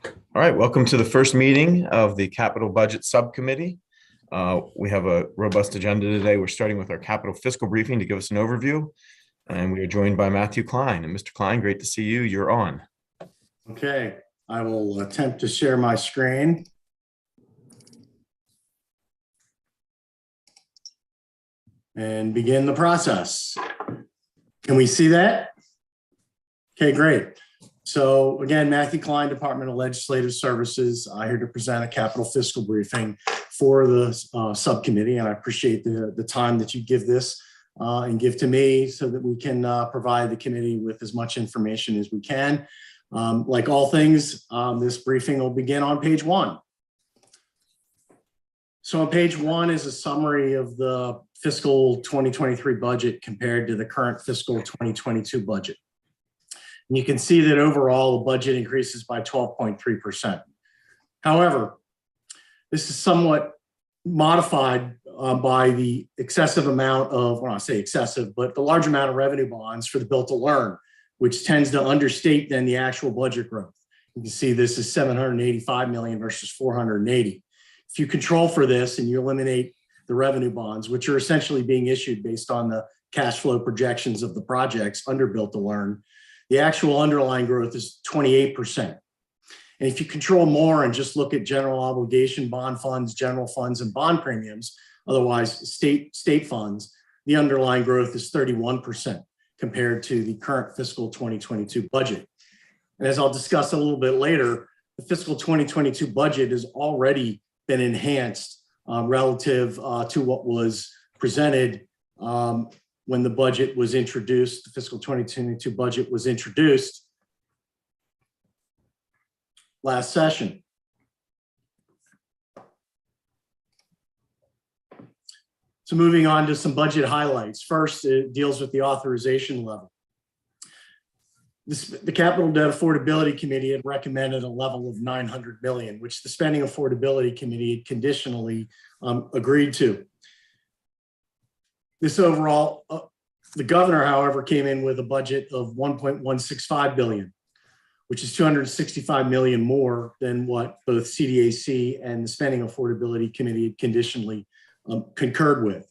All right, welcome to the first meeting of the Capital Budget Subcommittee. We have a robust agenda today. We're starting with our capital fiscal briefing to give us an overview. And we are joined by Matthew Klein. And Mr. Klein, great to see you. You're on. Okay, I will attempt to share my screen. And begin the process. Can we see that? Okay, great. So again, Matthew Klein, Department of Legislative Services, here to present a capital fiscal briefing for the subcommittee. And I appreciate the time that you give this and give to me so that we can provide the committee with as much information as we can. Like all things, this briefing will begin on page 1. So on page 1 is a summary of the fiscal 2023 budget compared to the current fiscal 2022 budget. And you can see that overall the budget increases by 12.3%. However, this is somewhat modified by the excessive amount of, well, I say excessive, but the large amount of revenue bonds for the Built to Learn, which tends to understate then the actual budget growth. You can see this is 785 million versus 480. If you control for this and you eliminate the revenue bonds, which are essentially being issued based on the cash flow projections of the projects under Built to Learn, the actual underlying growth is 28%. And if you control more and just look at general obligation bond funds, general funds, and bond premiums, otherwise state funds, the underlying growth is 31% compared to the current fiscal 2022 budget. And as I'll discuss a little bit later, the fiscal 2022 budget has already been enhanced relative to what was presented when the budget was introduced. The fiscal 2022 budget was introduced last session. So moving on to some budget highlights. First, it deals with the authorization level. The Capital Debt Affordability Committee had recommended a level of 900 million, which the Spending Affordability Committee had conditionally agreed to. This overall, the governor, however, came in with a budget of 1.165 billion, which is 265 million more than what both CDAC and the Spending Affordability Committee had conditionally concurred with.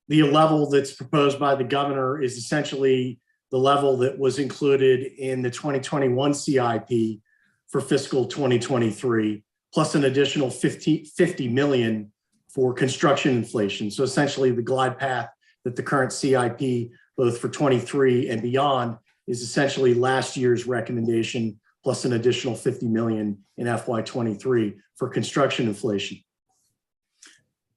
The level that's proposed by the governor is essentially the level that was included in the 2021 CIP for fiscal 2023, plus an additional 50 million for construction inflation. So essentially the glide path that the current CIP, both for 23 and beyond, is essentially last year's recommendation plus an additional 50 million in FY23 for construction inflation.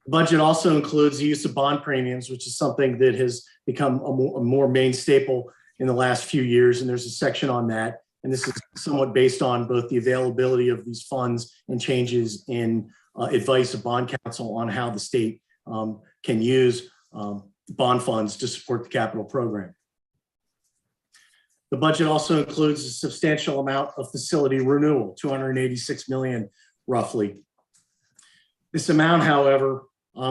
The budget also includes the use of bond premiums, which is something that has become a more main staple in the last few years. And there's a section on that. And this is somewhat based on both the availability of these funds and changes in advice of bond counsel on how the state can use bond funds to support the capital program. The budget also includes a substantial amount of facility renewal, 286 million roughly. This amount, however,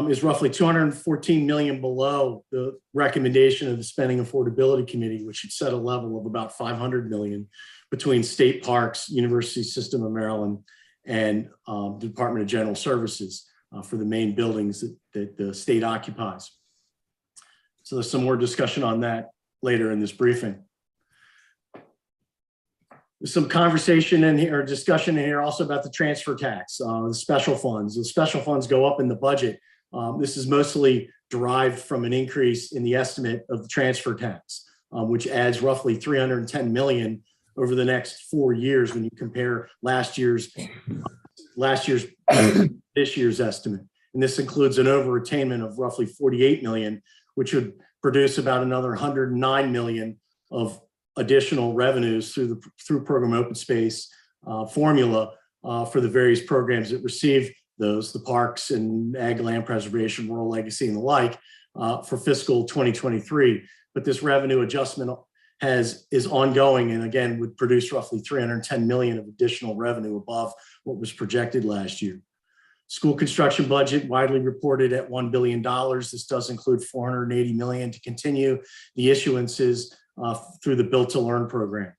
is roughly 214 million below the recommendation of the Spending Affordability Committee, which should set a level of about 500 million between state parks, University System of Maryland, and the Department of General Services for the main buildings that the state occupies. So there's some more discussion on that later in this briefing. There's some conversation in here, or discussion in here also about the transfer tax, the special funds. The special funds go up in the budget. This is mostly derived from an increase in the estimate of the transfer tax, which adds roughly 310 million over the next 4 years when you compare last year's this year's estimate. And this includes an over-attainment of roughly 48 million, which would produce about another 109 million of additional revenues through program open space formula for the various programs that receive those, the parks and ag land preservation, rural legacy, and the like for fiscal 2023. But this revenue adjustment is ongoing, and again would produce roughly 310 million of additional revenue above what was projected last year. School construction budget widely reported at $1 billion. This does include 480 million to continue the issuances through the Built to Learn program.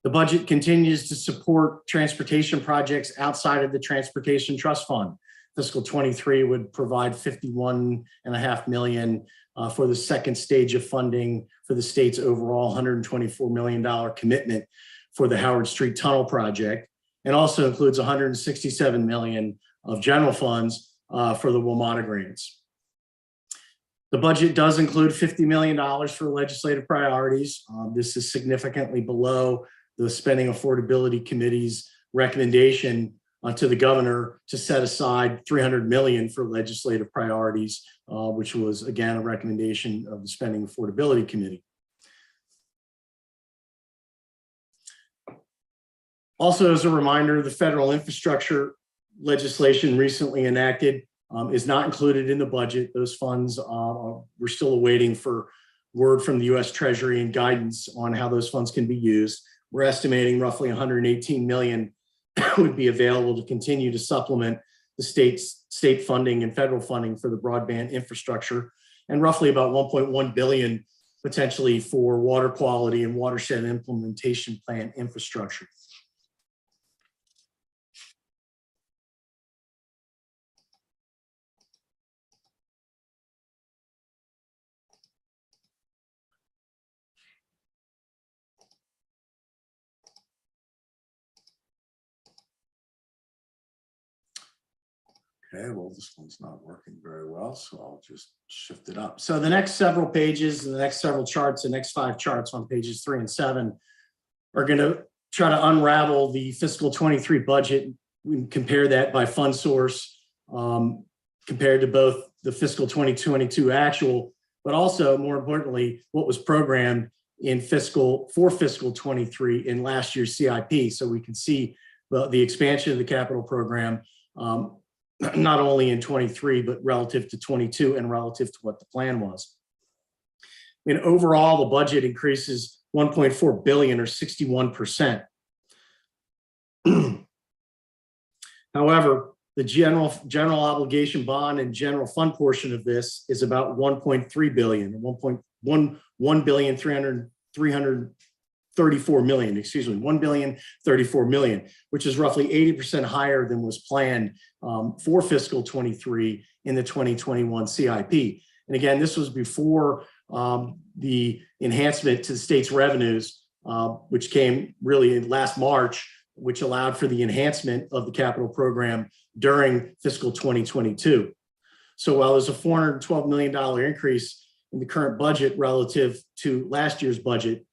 The budget continues to support transportation projects outside of the Transportation Trust Fund. Fiscal 23 would provide $51.5 million for the second stage of funding for the state's overall $124 million commitment for the Howard Street Tunnel project, and also includes $167 million of general funds for the WMATA grants. The budget does include $50 million for legislative priorities. This is significantly below the Spending Affordability Committee's recommendation to the governor to set aside $300 million for legislative priorities, which was again a recommendation of the Spending Affordability Committee. Also, as a reminder, the federal infrastructure legislation recently enacted is not included in the budget. Those funds, we're still awaiting for word from the U.S. Treasury and guidance on how those funds can be used. We're estimating roughly $118 million would be available to continue to supplement the state funding and federal funding for the broadband infrastructure, and roughly about $1.1 billion potentially for water quality and watershed implementation plan infrastructure. Okay, well, this one's not working very well, so I'll just shift it up. So the next several pages and the next several charts, the next 5 charts on pages 3 and 7 are going to try to unravel the fiscal 23 budget. We can compare that by fund source compared to both the fiscal 2022 actual, but also more importantly, what was programmed in fiscal 23 in last year's CIP. So we can see the expansion of the capital program not only in 23, but relative to 22 and relative to what the plan was. I mean, overall, the budget increases $1.4 billion or 61%. However, the general obligation bond and general fund portion of this is about $1.3 billion, $1,034 million, which is roughly 80% higher than was planned for fiscal 23 in the 2021 CIP. And again, this was before the enhancement to the state's revenues, which came really in last March, which allowed for the enhancement of the capital program during fiscal 2022. So while there's a $412 million increase in the current budget relative to last year's budget,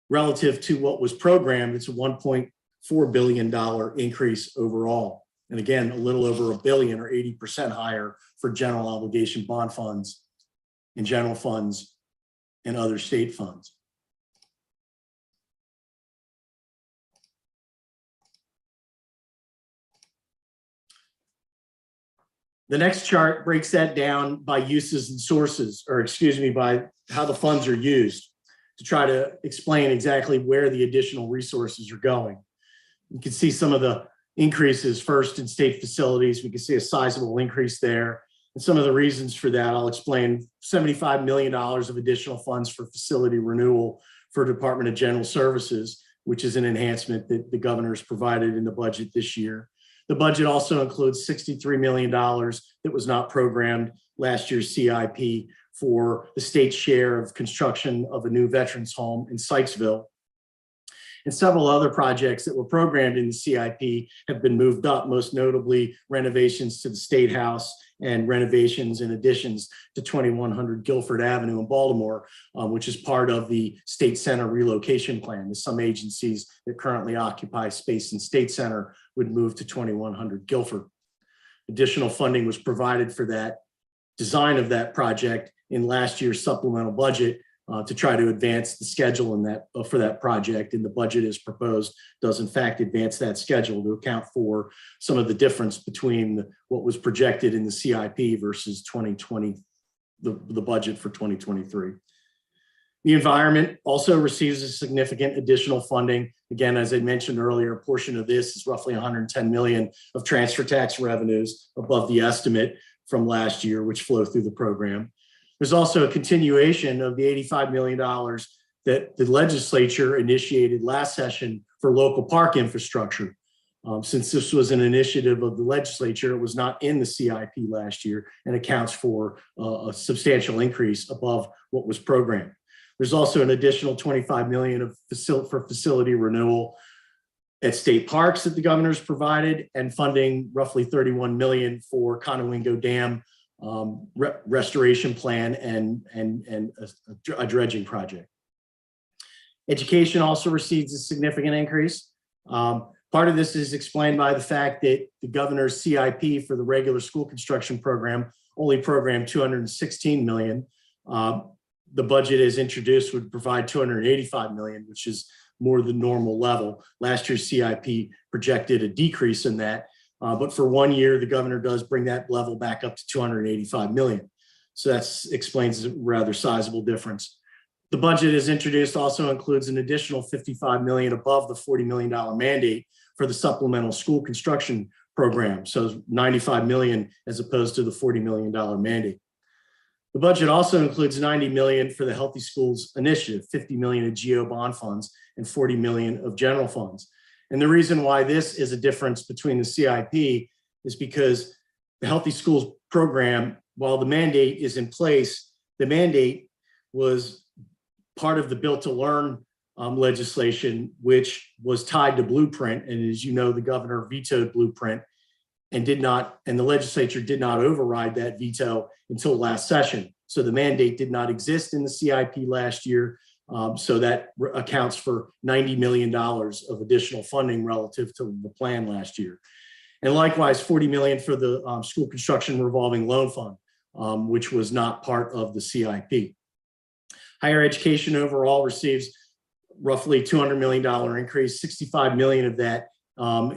relative to what was programmed, it's a $1.4 billion increase overall. And again, a little over $1 billion or 80% higher for general obligation bond funds and general funds and other state funds. The next chart breaks that down by uses and sources, or excuse me, by how the funds are used, to try to explain exactly where the additional resources are going. You can see some of the increases first in state facilities. We can see a sizable increase there. And some of the reasons for that, I'll explain. $75 million of additional funds for facility renewal for Department of General Services, which is an enhancement that the governor's provided in the budget this year. The budget also includes $63 million that was not programmed last year's CIP for the state's share of construction of a new veterans home in Sykesville. And several other projects that were programmed in the CIP have been moved up, most notably renovations to the State House and renovations and additions to 2100 Guilford Avenue in Baltimore, which is part of the State Center relocation plan. Some agencies that currently occupy space in State Center would move to 2100 Guilford. Additional funding was provided for that design of that project in last year's supplemental budget to try to advance the schedule in that for that project. And the budget as proposed does in fact advance that schedule to account for some of the difference between what was projected in the CIP versus 2020, the budget for 2023. The environment also receives a significant additional funding. Again, as I mentioned earlier, a portion of this is roughly $110 million of transfer tax revenues above the estimate from last year, which flow through the program. There's also a continuation of the $85 million that the legislature initiated last session for local park infrastructure. Since this was an initiative of the legislature, it was not in the CIP last year and accounts for a substantial increase above what was programmed. There's also an additional $25 million for facility renewal at state parks that the governor's provided, and funding roughly $31 million for Conowingo Dam restoration plan and a dredging project. Education also receives a significant increase. Part of this is explained by the fact that the governor's CIP for the regular school construction program only programmed $216 million. The budget as introduced would provide $285 million, which is more than normal level. Last year's CIP projected a decrease in that, but for 1 year, the governor does bring that level back up to $285 million. So that explains a rather sizable difference. The budget as introduced also includes an additional $55 million above the $40 million mandate for the supplemental school construction program. So $95 million as opposed to the $40 million mandate. The budget also includes $90 million for the Healthy Schools Initiative, $50 million of GO bond funds, and $40 million of general funds. And the reason why this is a difference between the CIP is because the Healthy Schools program, while the mandate is in place, the mandate was part of the Built to Learn legislation, which was tied to Blueprint. And as you know, the governor vetoed Blueprint and the legislature did not override that veto until last session. So the mandate did not exist in the CIP last year. So that accounts for $90 million of additional funding relative to the plan last year. And likewise, $40 million for the school construction revolving loan fund, which was not part of the CIP. Higher education overall receives roughly $200 million increase. $65 million of that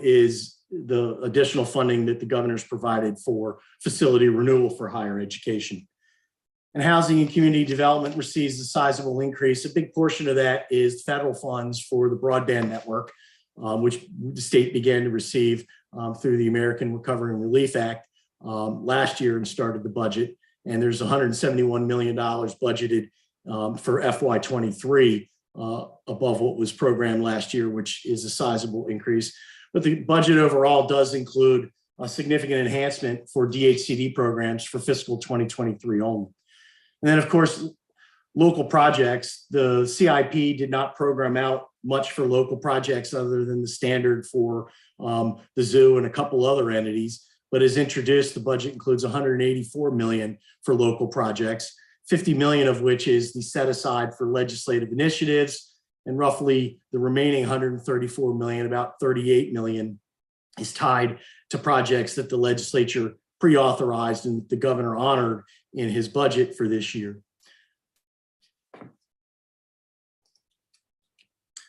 is the additional funding that the governor's provided for facility renewal for higher education. And housing and community development receives a sizable increase. A big portion of that is federal funds for the broadband network, which the state began to receive through the American Recovery and Relief Act last year and started the budget. And there's $171 million budgeted for FY23 above what was programmed last year, which is a sizable increase. But the budget overall does include a significant enhancement for DHCD programs for fiscal 2023 only. And then, of course, local projects. The CIP did not program out much for local projects other than the standard for the zoo and a couple other entities. But as introduced, the budget includes $184 million for local projects, $50 million of which is the set aside for legislative initiatives, and roughly the remaining $134 million, about $38 million, is tied to projects that the legislature pre-authorized and the governor honored in his budget for this year.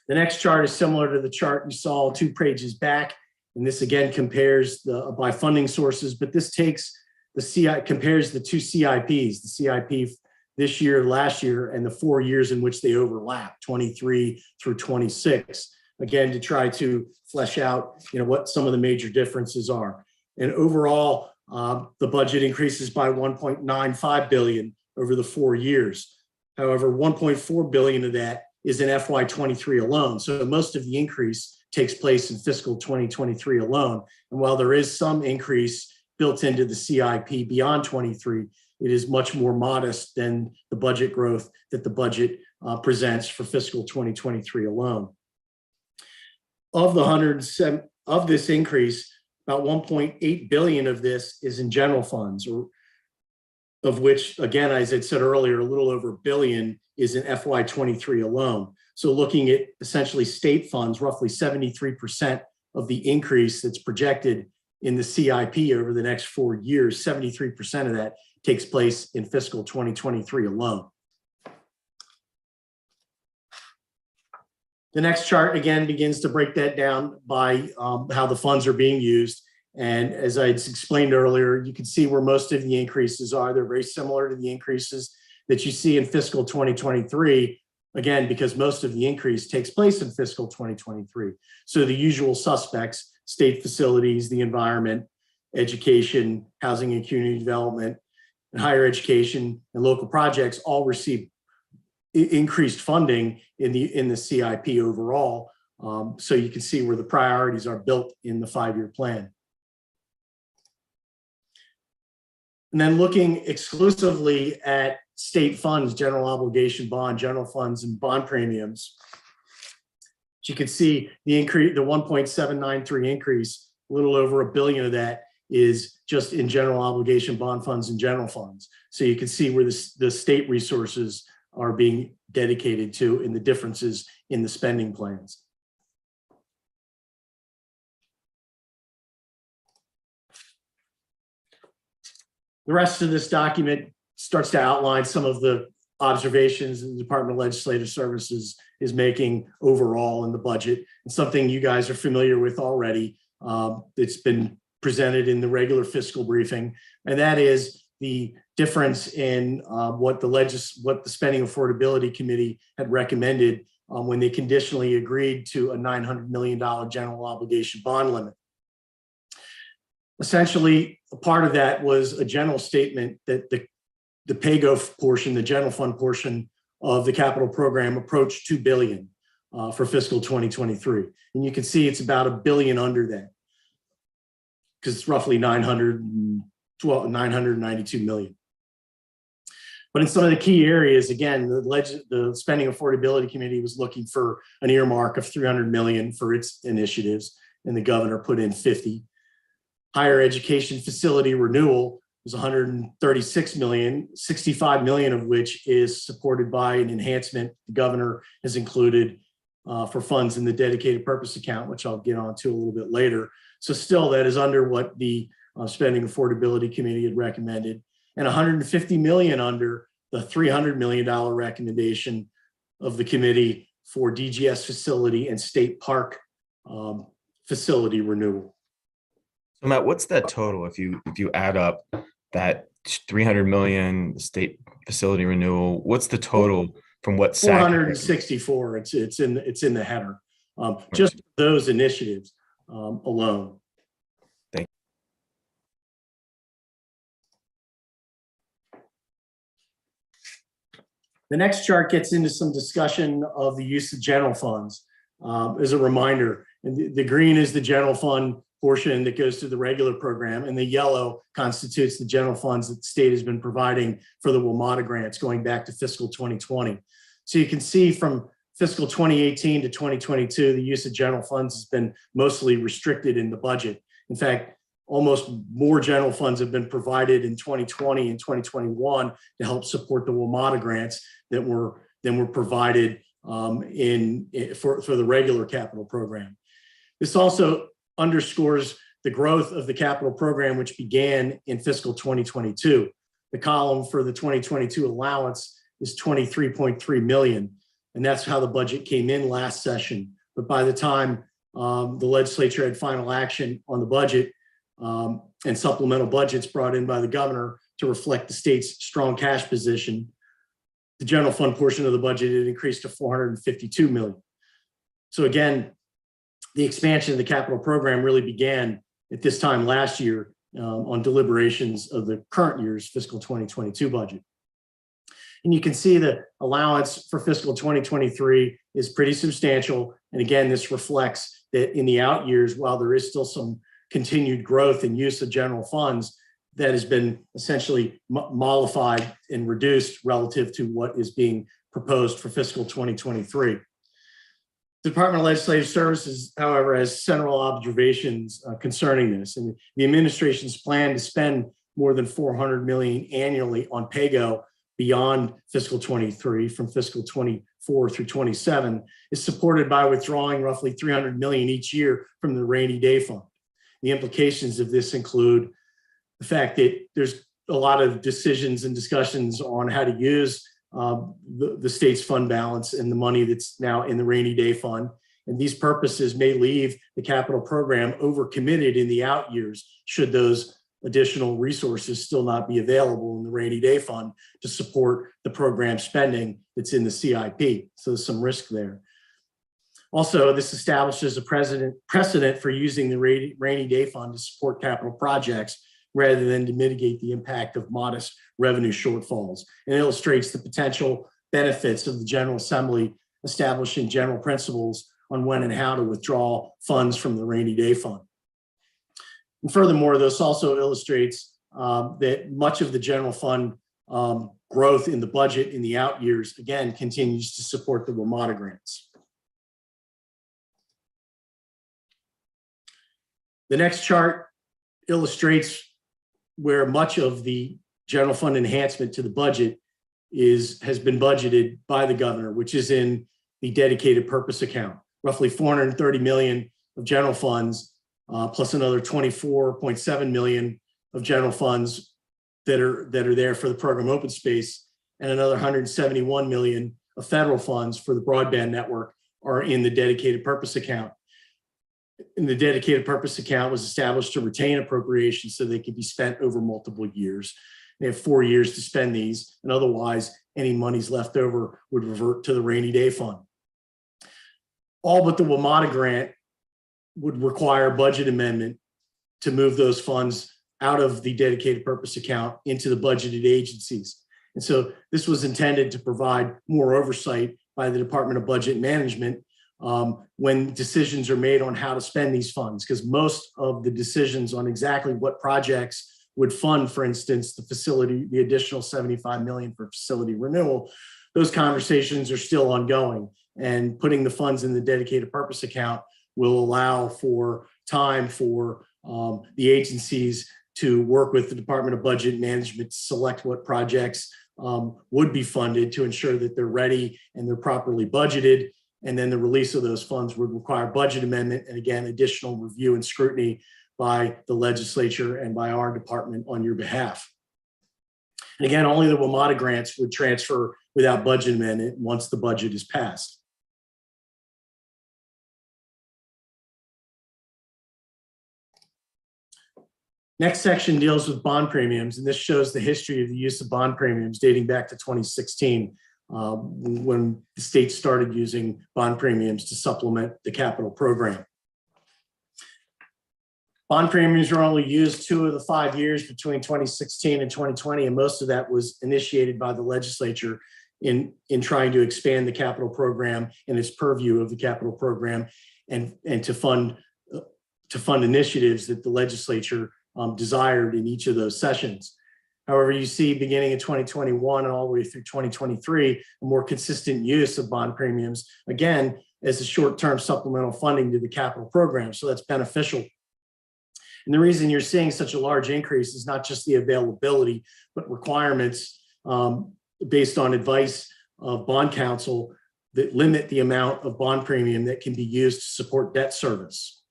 The next chart is similar to the chart you saw 2 pages back, and this again compares by funding sources, but this takes compares the 2 CIPs, the CIP this year, last year, and the 4 years in which they overlap, 23 through 26, again, to try to flesh out, what some of the major differences are. And overall, the budget increases by $1.95 billion over the 4 years. However, $1.4 billion of that is in FY23 alone. So most of the increase takes place in fiscal 2023 alone. And while there is some increase built into the CIP beyond 23, it is much more modest than the budget growth that the budget presents for fiscal 2023 alone. Of this increase, about $1.8 billion of this is in general funds, of which, again, as I said earlier, a little over $1 billion is in FY23 alone. So looking at essentially state funds, roughly 73% of the increase that's projected in the CIP over the next 4 years, 73% of that takes place in fiscal 2023 alone. The next chart, again, begins to break that down by how the funds are being used. And as I explained earlier, you can see where most of the increases are. They're very similar to the increases that you see in fiscal 2023, again, because most of the increase takes place in fiscal 2023. So the usual suspects, state facilities, the environment, education, housing and community development, and higher education and local projects all receive increased funding in the CIP overall. So you can see where the priorities are built in the 5-year plan. And then looking exclusively at state funds, general obligation bond, general funds, and bond premiums, you can see the increase, the 1.793 increase, a little over $1 billion of that is just in general obligation bond funds and general funds. So you can see where the state resources are being dedicated to in the differences in the spending plans. The rest of this document starts to outline some of the observations the Department of Legislative Services is making overall in the budget. It's something you guys are familiar with already. It's been presented in the regular fiscal briefing, and that is the difference in what the Spending Affordability Committee had recommended when they conditionally agreed to a $900 million general obligation bond limit. Essentially, a part of that was a general statement that the PAYGO portion, the general fund portion of the capital program approached $2 billion for fiscal 2023. And you can see it's about $1 billion under that, because it's roughly 992 million. But in some of the key areas, again, the Spending Affordability Committee was looking for an earmark of $300 million for its initiatives, and the governor put in 50. Higher education facility renewal was 136 million, 65 million of which is supported by an enhancement the governor has included for funds in the dedicated purpose account, which I'll get onto a little bit later. So still, that is under what the Spending Affordability Committee had recommended, and 150 million under the $300 million recommendation of the committee for DGS facility and state park facility renewal. So Matt, what's that total if you add up that 300 million state facility renewal? What's the total from what 464? It's in the header. Just those initiatives alone. Thank you. The next chart gets into some discussion of the use of general funds. As a reminder, the green is the general fund portion that goes to the regular program, and the yellow constitutes the general funds that the state has been providing for the WMATA grants going back to fiscal 2020. So you can see from fiscal 2018 to 2022, the use of general funds has been mostly restricted in the budget. In fact, almost more general funds have been provided in 2020 and 2021 to help support the WMATA grants that were provided for the regular capital program. This also underscores the growth of the capital program, which began in fiscal 2022. The column for the 2022 allowance is 23.3 million, and that's how the budget came in last session. But by the time the legislature had final action on the budget and supplemental budgets brought in by the governor to reflect the state's strong cash position, the general fund portion of the budget had increased to 452 million. So again, the expansion of the capital program really began at this time last year on deliberations of the current year's fiscal 2022 budget. And you can see the allowance for fiscal 2023 is pretty substantial. And again, this reflects that in the out years, while there is still some continued growth and use of general funds, that has been essentially mollified and reduced relative to what is being proposed for fiscal 2023. The Department of Legislative Services, however, has several observations concerning this, and the administration's plan to spend more than $400 million annually on PAYGO beyond fiscal 23, from fiscal 24 through 27, is supported by withdrawing roughly $300 million each year from the rainy day fund. The implications of this include the fact that there's a lot of decisions and discussions on how to use the state's fund balance and the money that's now in the rainy day fund. And these purposes may leave the capital program overcommitted in the out years should those additional resources still not be available in the rainy day fund to support the program spending that's in the CIP. So there's some risk there. Also, this establishes a precedent for using the rainy day fund to support capital projects rather than to mitigate the impact of modest revenue shortfalls, and illustrates the potential benefits of the General Assembly establishing general principles on when and how to withdraw funds from the rainy day fund. And furthermore, this also illustrates that much of the general fund growth in the budget in the out years, again, continues to support the WMATA grants. The next chart illustrates where much of the general fund enhancement to the budget has been budgeted by the governor, which is in the dedicated purpose account. Roughly $430 million of general funds, plus another $24.7 million of general funds that are there for the program open space, and another $171 million of federal funds for the broadband network are in the dedicated purpose account. And the dedicated purpose account was established to retain appropriations so they could be spent over multiple years. They have 4 years to spend these, and otherwise any monies left over would revert to the rainy day fund. All but the WMATA grant would require a budget amendment to move those funds out of the dedicated purpose account into the budgeted agencies. And so this was intended to provide more oversight by the Department of Budget Management when decisions are made on how to spend these funds, because most of the decisions on exactly what projects would fund, for instance, the additional $75 million for facility renewal, those conversations are still ongoing, and putting the funds in the dedicated purpose account will allow for time for the agencies to work with the Department of Budget Management to select what projects would be funded to ensure that they're ready and they're properly budgeted. And then the release of those funds would require budget amendment and, again, additional review and scrutiny by the legislature and by our department on your behalf. And again, only the WMATA grants would transfer without budget amendment once the budget is passed. Next section deals with bond premiums, and this shows the history of the use of bond premiums dating back to 2016, when the state started using bond premiums to supplement the capital program. Bond premiums were only used 2 of the 5 years between 2016 and 2020, and most of that was initiated by the legislature in trying to expand the capital program and its purview of the capital program, and to fund initiatives that the legislature desired in each of those sessions. However, you see beginning in 2021 and all the way through 2023, a more consistent use of bond premiums, again, as a short-term supplemental funding to the capital program. So that's beneficial. And the reason you're seeing such a large increase is not just the availability, but requirements based on advice of bond counsel that limit the amount of bond premium that can be used to support debt service,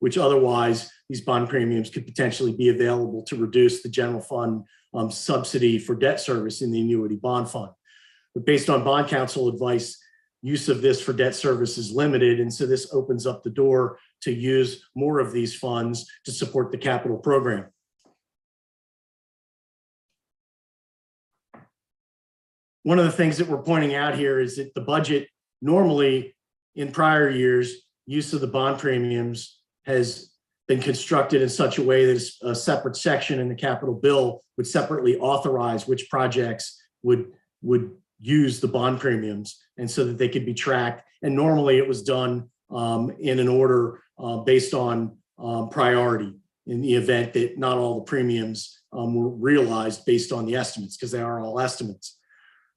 which otherwise these bond premiums could potentially be available to reduce the general fund subsidy for debt service in the annuity bond fund. But based on bond counsel advice, use of this for debt service is limited. And so this opens up the door to use more of these funds to support the capital program. One of the things that we're pointing out here is that the budget normally in prior years, use of the bond premiums has been constructed in such a way that a separate section in the capital bill would separately authorize which projects would use the bond premiums, and so that they could be tracked. And normally it was done in an order based on priority in the event that not all the premiums were realized based on the estimates, because they are all estimates.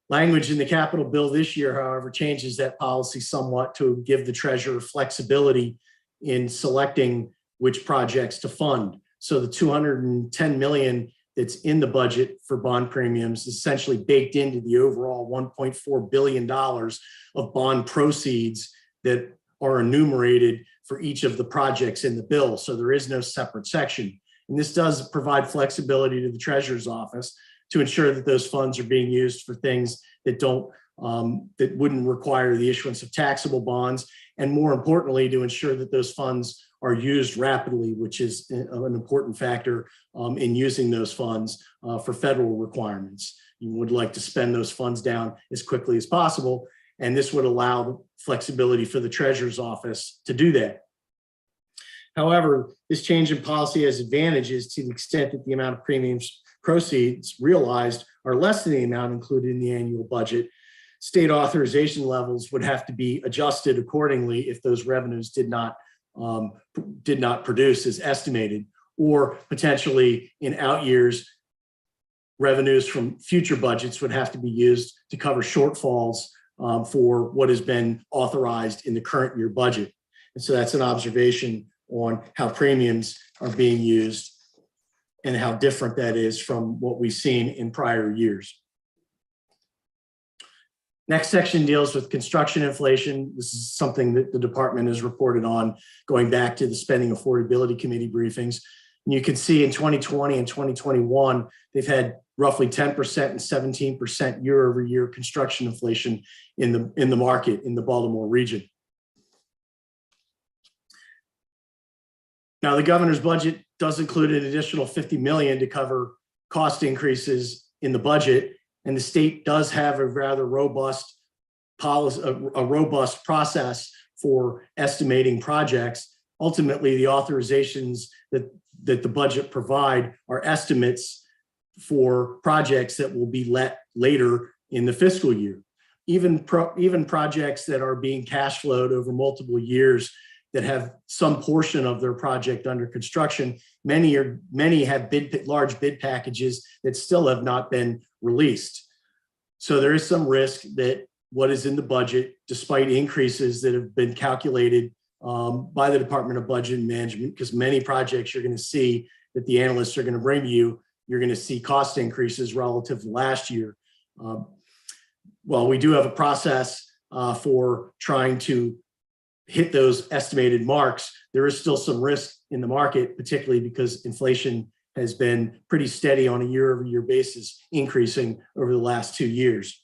Language in the capital bill this year, however, changes that policy somewhat to give the treasurer flexibility in selecting which projects to fund. So the $210 million that's in the budget for bond premiums is essentially baked into the overall $1.4 billion of bond proceeds that are enumerated for each of the projects in the bill. So there is no separate section. And this does provide flexibility to the treasurer's office to ensure that those funds are being used for things that that wouldn't require the issuance of taxable bonds, and more importantly, to ensure that those funds are used rapidly, which is an important factor in using those funds for federal requirements. You would like to spend those funds down as quickly as possible, and this would allow flexibility for the treasurer's office to do that. However, this change in policy has advantages to the extent that the amount of proceeds realized are less than the amount included in the annual budget, state authorization levels would have to be adjusted accordingly if those revenues did not produce as estimated, or potentially in out years, revenues from future budgets would have to be used to cover shortfalls for what has been authorized in the current year budget. And so that's an observation on how premiums are being used and how different that is from what we've seen in prior years. Next section deals with construction inflation. This is something that the department has reported on going back to the Spending Affordability Committee briefings. And you can see in 2020 and 2021, they've had roughly 10% and 17% year-over-year construction inflation in the market in the Baltimore region. Now, the governor's budget does include an additional $50 million to cover cost increases in the budget, and the state does have a rather robust policy, a robust process for estimating projects. Ultimately, the authorizations that the budget provide are estimates for projects that will be let later in the fiscal year. Even projects that are being cash flowed over multiple years that have some portion of their project under construction, many have large bid packages that still have not been released. So there is some risk that what is in the budget, despite increases that have been calculated by the Department of Budget and Management, because many projects you're going to see that the analysts are going to bring to you, you're going to see cost increases relative to last year. While we do have a process for trying to hit those estimated marks, there is still some risk in the market, particularly because inflation has been pretty steady on a year-over-year basis, increasing over the last 2 years.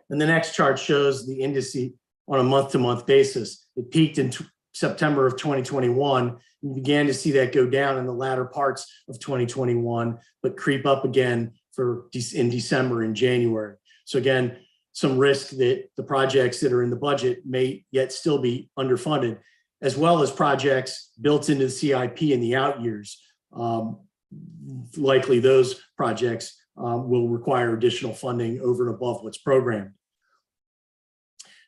And the next chart shows the indice on a month-to-month basis. It peaked in September of 2021. We began to see that go down in the latter parts of 2021, but creep up again in December and January. So again, some risk that the projects that are in the budget may yet still be underfunded, as well as projects built into the CIP in the out years. Likely those projects will require additional funding over and above what's programmed.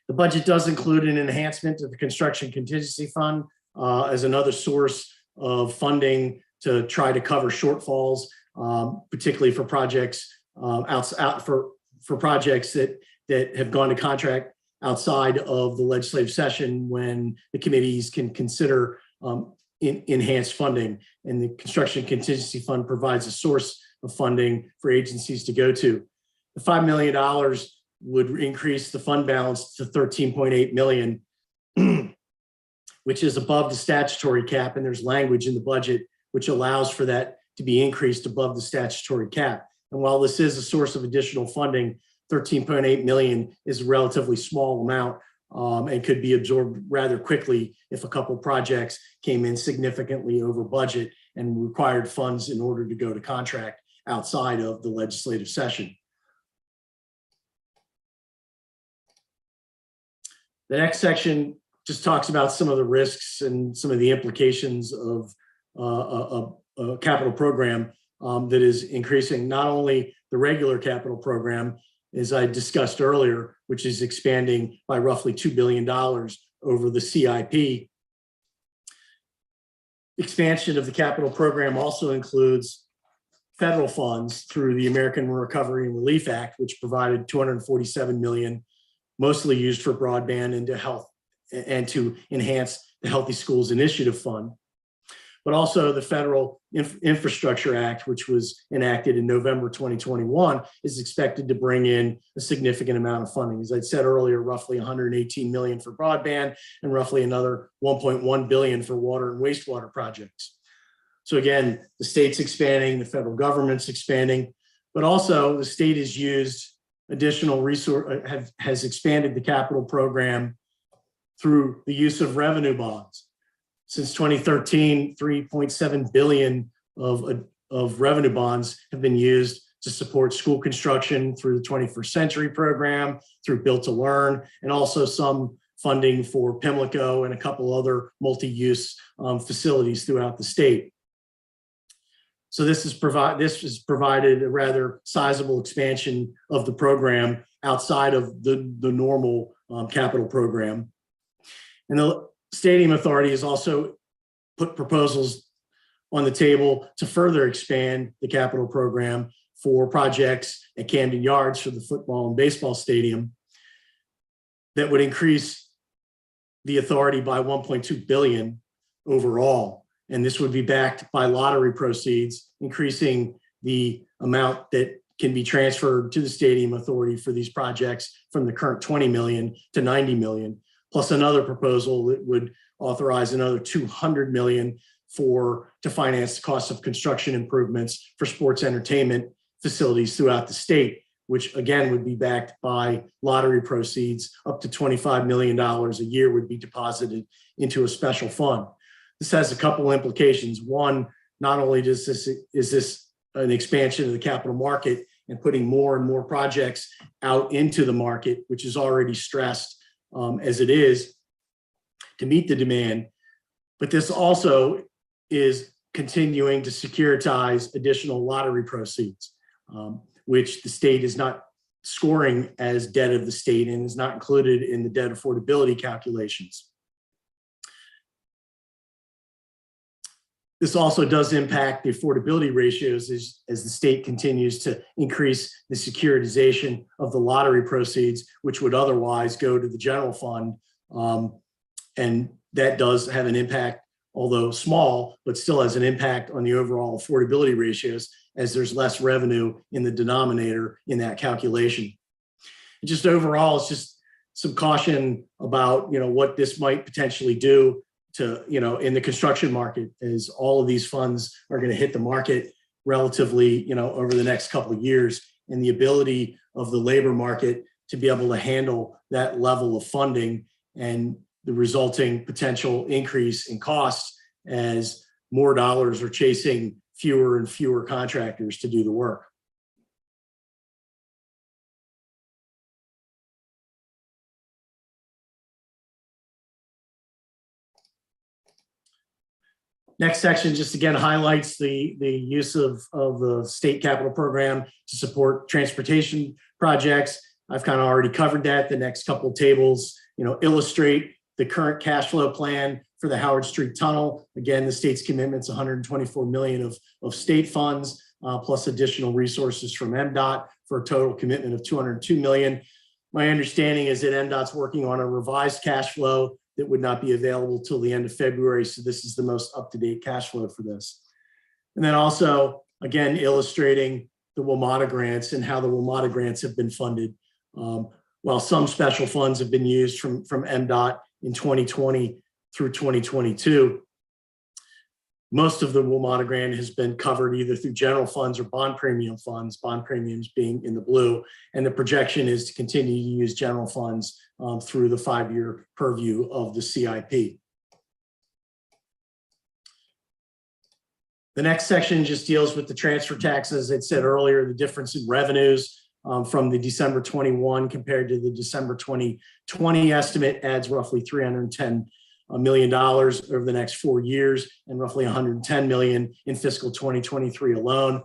The budget does include an enhancement to the Construction Contingency Fund as another source of funding to try to cover shortfalls, particularly for projects for projects that have gone to contract outside of the legislative session, when the committees can consider enhanced funding. And the Construction Contingency Fund provides a source of funding for agencies to go to. The $5 million would increase the fund balance to $13.8 million, which is above the statutory cap. And there's language in the budget which allows for that to be increased above the statutory cap. And while this is a source of additional funding, $13.8 million is a relatively small amount and could be absorbed rather quickly if a couple projects came in significantly over budget and required funds in order to go to contract outside of the legislative session. The next section just talks about some of the risks and some of the implications of a capital program that is increasing not only the regular capital program, as I discussed earlier, which is expanding by roughly $2 billion over the CIP. Expansion of the capital program also includes federal funds through the American Recovery and Relief Act, which provided $247 million, mostly used for broadband and to health and to enhance the Healthy Schools Initiative Fund. But also the Federal Infrastructure Act, which was enacted in November 2021, is expected to bring in a significant amount of funding. As I said earlier, roughly $118 million for broadband and roughly another $1.1 billion for water and wastewater projects. So again, the state's expanding, the federal government's expanding, but also the state has used additional resource, has expanded the capital program through the use of revenue bonds. Since 2013, $3.7 billion of revenue bonds have been used to support school construction through the 21st Century Program, through Built to Learn, and also some funding for Pimlico and a couple other multi-use facilities throughout the state. So this has provided a rather sizable expansion of the program outside of the normal capital program. And the Stadium Authority has also put proposals on the table to further expand the capital program for projects at Camden Yards for the football and baseball stadium that would increase the authority by $1.2 billion overall. And this would be backed by lottery proceeds, increasing the amount that can be transferred to the Stadium Authority for these projects from the current 20 million to 90 million, plus another proposal that would authorize another 200 million to finance the cost of construction improvements for sports entertainment facilities throughout the state, which again would be backed by lottery proceeds. Up to $25 million a year would be deposited into a special fund. This has a couple implications. One, not only is this an expansion of the capital market and putting more and more projects out into the market, which is already stressed as it is to meet the demand, but this also is continuing to securitize additional lottery proceeds, which the state is not scoring as debt of the state and is not included in the debt affordability calculations. This also does impact the affordability ratios as the state continues to increase the securitization of the lottery proceeds, which would otherwise go to the general fund. And that does have an impact, although small, but still has an impact on the overall affordability ratios as there's less revenue in the denominator in that calculation. And just overall, it's just some caution about what this might potentially do to, in the construction market, as all of these funds are going to hit the market relatively, over the next couple of years, and the ability of the labor market to be able to handle that level of funding and the resulting potential increase in costs as more dollars are chasing fewer and fewer contractors to do the work. Next section just again highlights the use of the state capital program to support transportation projects. I've kind of already covered that. The next couple of tables, illustrate the current cash flow plan for the Howard Street Tunnel. Again, the state's commitment's $124 million of state funds, plus additional resources from MDOT for a total commitment of $202 million. My understanding is that MDOT's working on a revised cash flow that would not be available till the end of February. So this is the most up-to-date cash flow for this. And then also, again, illustrating the WMATA grants and how the WMATA grants have been funded. While some special funds have been used from MDOT in 2020 through 2022, most of the WMATA grant has been covered either through general funds or bond premium funds, bond premiums being in the blue. And the projection is to continue to use general funds through the 5-year purview of the CIP. The next section just deals with the transfer taxes. As I said earlier, the difference in revenues from the December 21 compared to the December 2020 estimate adds roughly $310 million over the next 4 years and roughly $110 million in fiscal 2023 alone.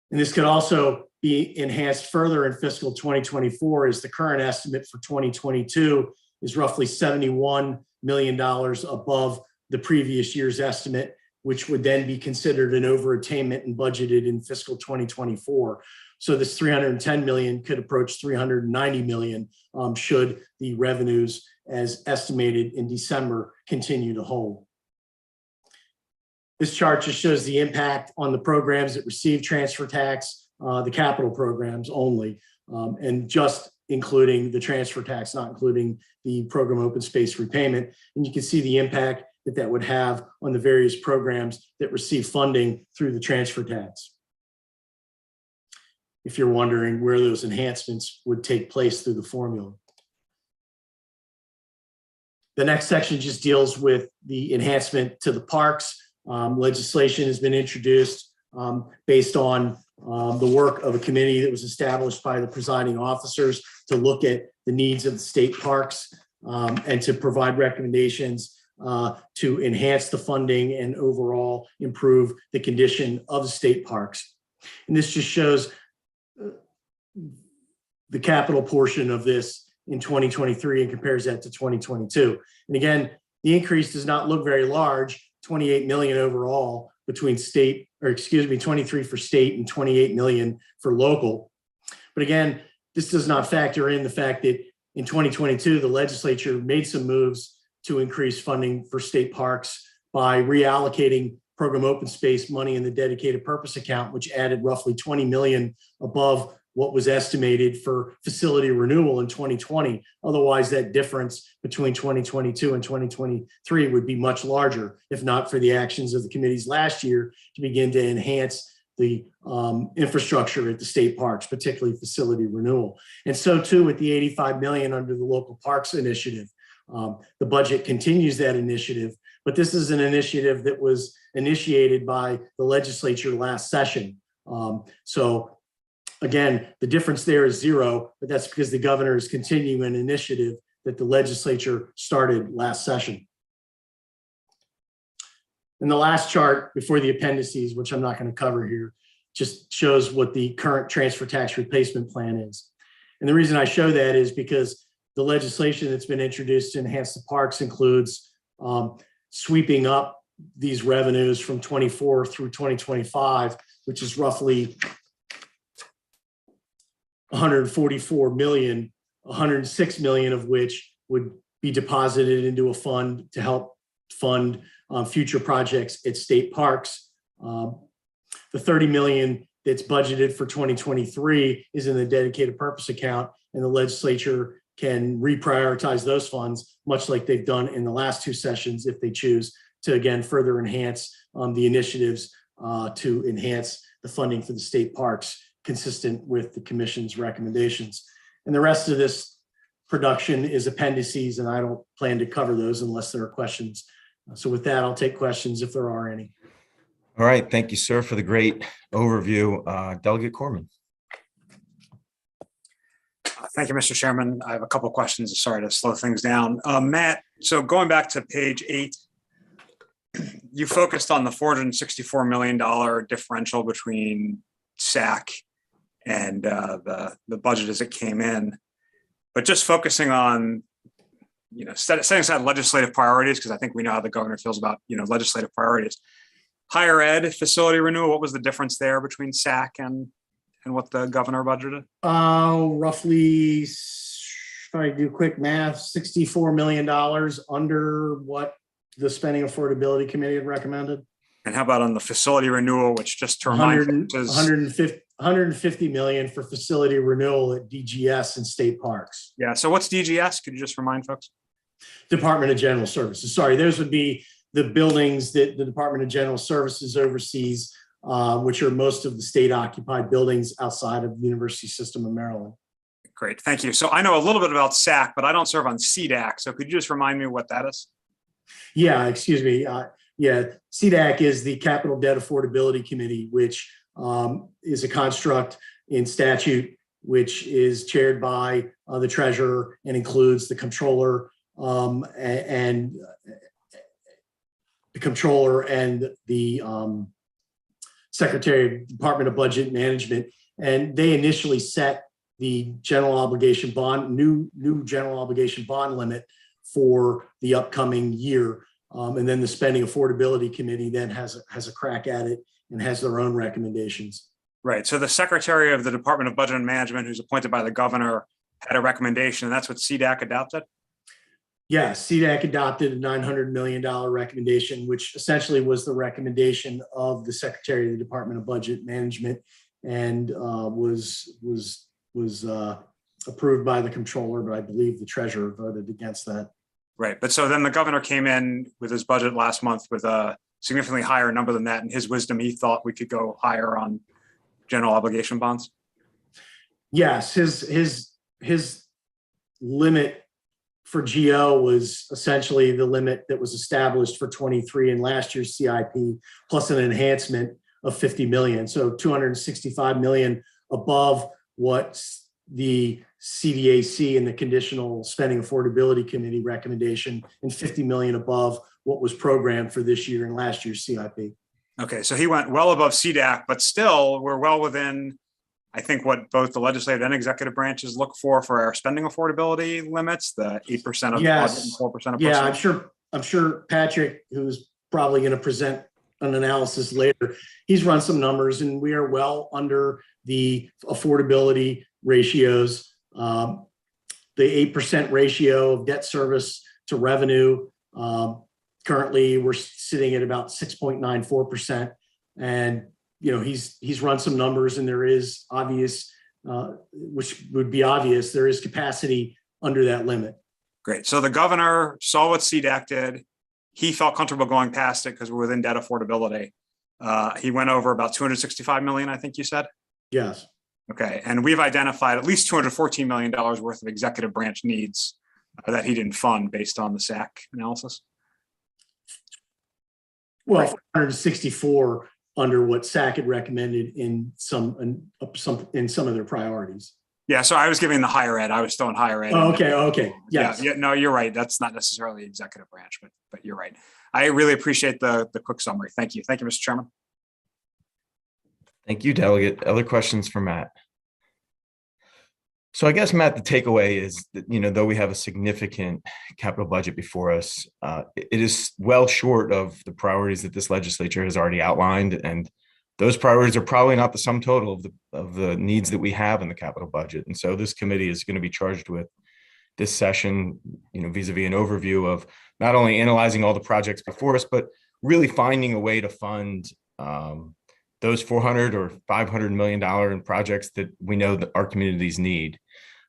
And this could also be enhanced further in fiscal 2024 as the current estimate for 2022 is roughly $71 million above the previous year's estimate, which would then be considered an overattainment and budgeted in fiscal 2024. So this $310 million could approach $390 million should the revenues as estimated in December continue to hold. This chart just shows the impact on the programs that receive transfer tax, the capital programs only, and just including the transfer tax, not including the program open space repayment. And you can see the impact that would have on the various programs that receive funding through the transfer tax. If you're wondering where those enhancements would take place through the formula. The next section just deals with the enhancement to the parks. Legislation has been introduced based on the work of a committee that was established by the presiding officers to look at the needs of the state parks. and to provide recommendations to enhance the funding and overall improve the condition of the state parks. And this just shows the capital portion of this in 2023 and compares that to 2022. And again, the increase does not look very large, 28 million overall between state, or excuse me, 23 for state and 28 million for local. But again, this does not factor in the fact that in 2022, the legislature made some moves to increase funding for state parks by reallocating program open space money in the dedicated purpose account, which added roughly 20 million above what was estimated for facility renewal in 2020. Otherwise, that difference between 2022 and 2023 would be much larger, if not for the actions of the committees last year to begin to enhance the infrastructure at the state parks, particularly facility renewal. And so too with the 85 million under the local parks initiative. The budget continues that initiative, but this is an initiative that was initiated by the legislature last session. So again, the difference there is zero, but that's because the governor is continuing an initiative that the legislature started last session. And the last chart before the appendices, which I'm not going to cover here, just shows what the current transfer tax replacement plan is. And the reason I show that is because the legislation that's been introduced to enhance the parks includes sweeping up these revenues from 24 through 2025, which is roughly 144 million, 106 million of which would be deposited into a fund to help fund future projects at state parks. The 30 million that's budgeted for 2023 is in the dedicated purpose account, and the legislature can reprioritize those funds, much like they've done in the last two sessions, if they choose to, again, further enhance the initiatives to enhance the funding for the state parks, consistent with the commission's recommendations. And the rest of this production is appendices, and I don't plan to cover those unless there are questions. So with that, I'll take questions if there are any. All right, thank you, sir, for the great overview. Delegate Corman. Thank you, Mr. Chairman. I have a couple of questions. Sorry to slow things down. Matt, so going back to page 8, you focused on the $464 million differential between SAC and the budget as it came in. But just focusing on, setting aside legislative priorities, because I think we know how the governor feels about, legislative priorities. Higher ed facility renewal, what was the difference there between SAC and what the governor budgeted? Roughly, if I do quick math, $64 million under what the Spending Affordability Committee had recommended. And how about on the facility renewal, which just to remind folks is 150 million for facility renewal at DGS and state parks. Yeah. So what's DGS? Could you just remind folks? Department of General Services. Sorry, those would be the buildings that the Department of General Services oversees, which are most of the state occupied buildings outside of the University System of Maryland. Great, thank you. So I know a little bit about SAC, but I don't serve on CDAC. So could you just remind me what that is? Yeah, excuse me. CDAC is the Capital Debt Affordability Committee, which is a construct in statute, which is chaired by the treasurer and includes the comptroller and the Secretary of Department of Budget Management. And they initially set the general obligation bond, new general obligation bond limit for the upcoming year. And then the Spending Affordability Committee then has a crack at it and has their own recommendations. Right. So the Secretary of the Department of Budget and Management, who's appointed by the governor, had a recommendation, and that's what CDAC adopted? Yes, CDAC adopted a $900 million recommendation, which essentially was the recommendation of the Secretary of the Department of Budget Management, and was approved by the comptroller, but I believe the treasurer voted against that. Right. But so then the governor came in with his budget last month with a significantly higher number than that. In his wisdom, he thought we could go higher on general obligation bonds. Yes, his limit for GO was essentially the limit that was established for 23 in last year's CIP, plus an enhancement of 50 million. So 265 million above what the CDAC and the Conditional Spending Affordability Committee recommendation and 50 million above what was programmed for this year and last year's CIP. Okay, so he went well above CDAC, but still we're well within, I think, what both the legislative and executive branches look for our spending affordability limits, the 8% of the budget and 4% of yeah, personnel. I'm sure Patrick, who's probably going to present an analysis later, he's run some numbers and we are well under the affordability ratios. The 8% ratio of debt service to revenue. Currently, we're sitting at about 6.94%. And, you know, he's run some numbers and there is obvious, which would be obvious, there is capacity under that limit. Great. So the governor saw what CDAC did. He felt comfortable going past it because we're within debt affordability. He went over about 265 million, I think you said? Yes. Okay. And we've identified at least $214 million worth of executive branch needs that he didn't fund based on the SAC analysis. Well, 464 under what SAC had recommended in some of their priorities. Yeah, so I was giving the higher ed. I was still in higher ed. Oh, okay. Yes. Yeah, no, you're right. That's not necessarily executive branch, but you're right. I really appreciate the quick summary. Thank you. Thank you, Mr. Chairman. Thank you, Delegate. Other questions for Matt? So I guess, Matt, the takeaway is that, you know, though we have a significant capital budget before us, it is well short of the priorities that this legislature has already outlined. And those priorities are probably not the sum total of the needs that we have in the capital budget. And so this committee is going to be charged with this session, you know, vis-a-vis an overview of not only analyzing all the projects before us, but really finding a way to fund those $400 or $500 million in projects that we know that our communities need.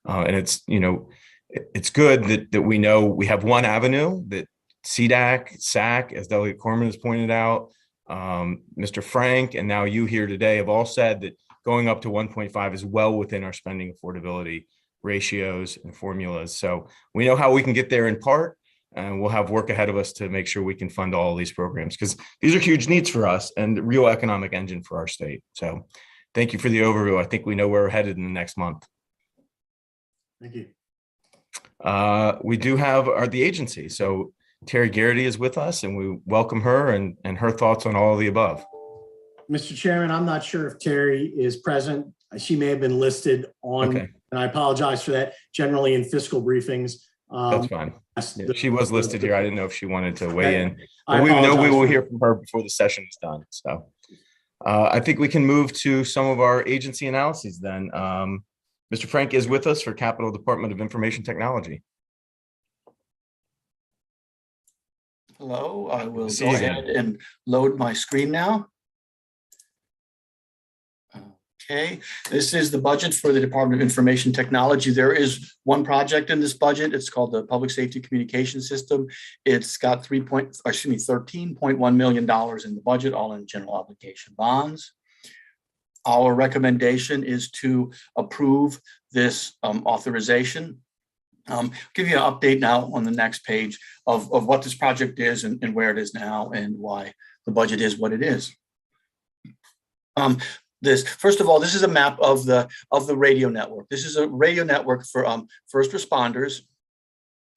And it's, you know, it's good that we know we have one avenue that CDAC, SAC, as Delegate Corman has pointed out, Mr. Frank, and now you here today have all said that going up to 1.5 is well within our spending affordability ratios and formulas. So we know how we can get there in part, and we'll have work ahead of us to make sure we can fund all of these programs, because these are huge needs for us and a real economic engine for our state. So thank you for the overview. I think we know where we're headed in the next month. Thank you. We do have the agency. So Terry Garrity is with us, and we welcome her and her thoughts on all of the above. Mr. Chairman, I'm not sure if Terry is present. She may have been listed on, Okay. and I apologize for that, generally in fiscal briefings. That's fine. Yeah, she was listed here. I didn't know if she wanted to weigh in. I But we know we apologize will for hear from her before the session is done. So I think we can move to some of our agency analyses then. Mr. Frank is with us for Capital Department of Information Technology. Hello, I will See go you ahead again. and load my screen now. Okay, this is the budget for the Department of Information Technology. There is one project in this budget. It's called the Public Safety Communication System. It's got $13.1 million in the budget, all in general obligation bonds. Our recommendation is to approve this authorization. Give you an update now on the next page of what this project is and where it is now and why the budget is what it is. First of all, this is a map of the radio network. This is a radio network for first responders,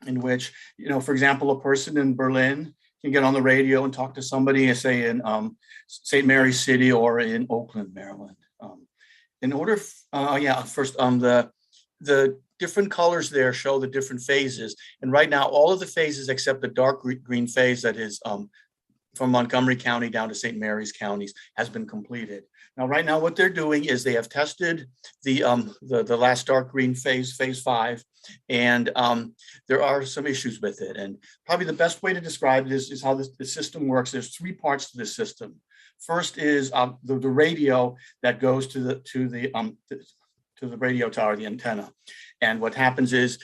in which, you know, for example, a person in Berlin can get on the radio and talk to somebody, say in St. Mary's City or in Oakland, Maryland. The different colors there show the different phases. And right now, all of the phases except the dark green phase that is from Montgomery County down to St. Mary's counties has been completed. Now, right now, what they're doing is they have tested the last dark green phase, phase 5, and there are some issues with it. And probably the best way to describe this is how the system works. There's 3 parts to this system. First is the radio that goes to the radio tower, the antenna. And what happens is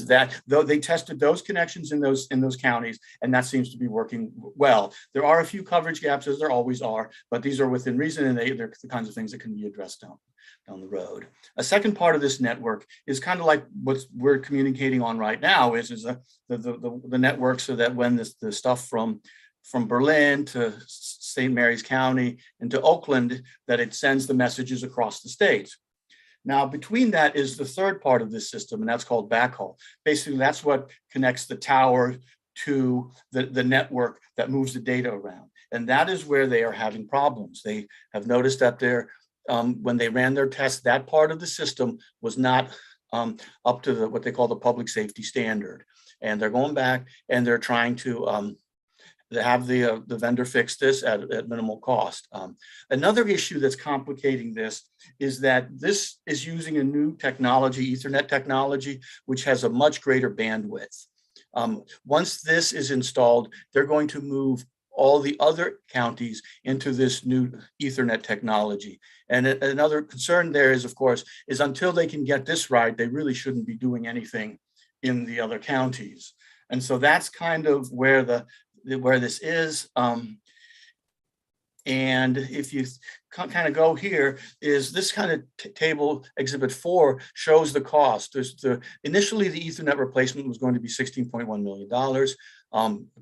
that though they tested those connections in those counties, and that seems to be working well. There are a few coverage gaps, as there always are, but these are within reason, and they're the kinds of things that can be addressed down the road. A second part of this network is kind of like what we're communicating on right now, is the network, so that when the stuff from Berlin to St. Mary's County and to Oakland, that it sends the messages across the state. Now, between that is the third part of this system, and that's called backhaul. Basically, that's what connects the tower to the network that moves the data around. And that is where they are having problems. They have noticed that when they ran their tests, that part of the system was not up to what they call the public safety standard. And they're going back and they're trying to have the vendor fix this at minimal cost. Another issue that's complicating this is that this is using a new technology, Ethernet technology, which has a much greater bandwidth. Once this is installed, they're going to move all the other counties into this new Ethernet technology. And another concern there is, of course, is until they can get this right, they really shouldn't be doing anything in the other counties. And so that's kind of where this is. And if you kind of go here, is this kind of table, Exhibit 4, shows the cost. Initially, the Ethernet replacement was going to be $16.1 million.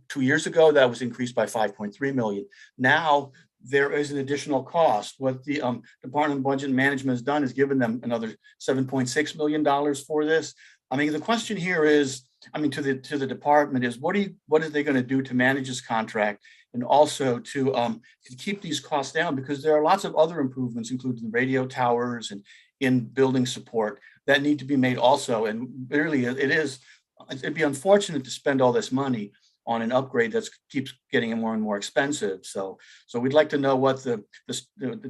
2 years ago, that was increased by $5.3 million. Now, there is an additional cost. What the Department of Budget and Management has done is given them another $7.6 million for this. I mean, the question here is, to the department is, what are they going to do to manage this contract, and also to keep these costs down, because there are lots of other improvements, including the radio towers and in building support, that need to be made also. And really, it'd be unfortunate to spend all this money on an upgrade that keeps getting more and more expensive. So we'd like to know what the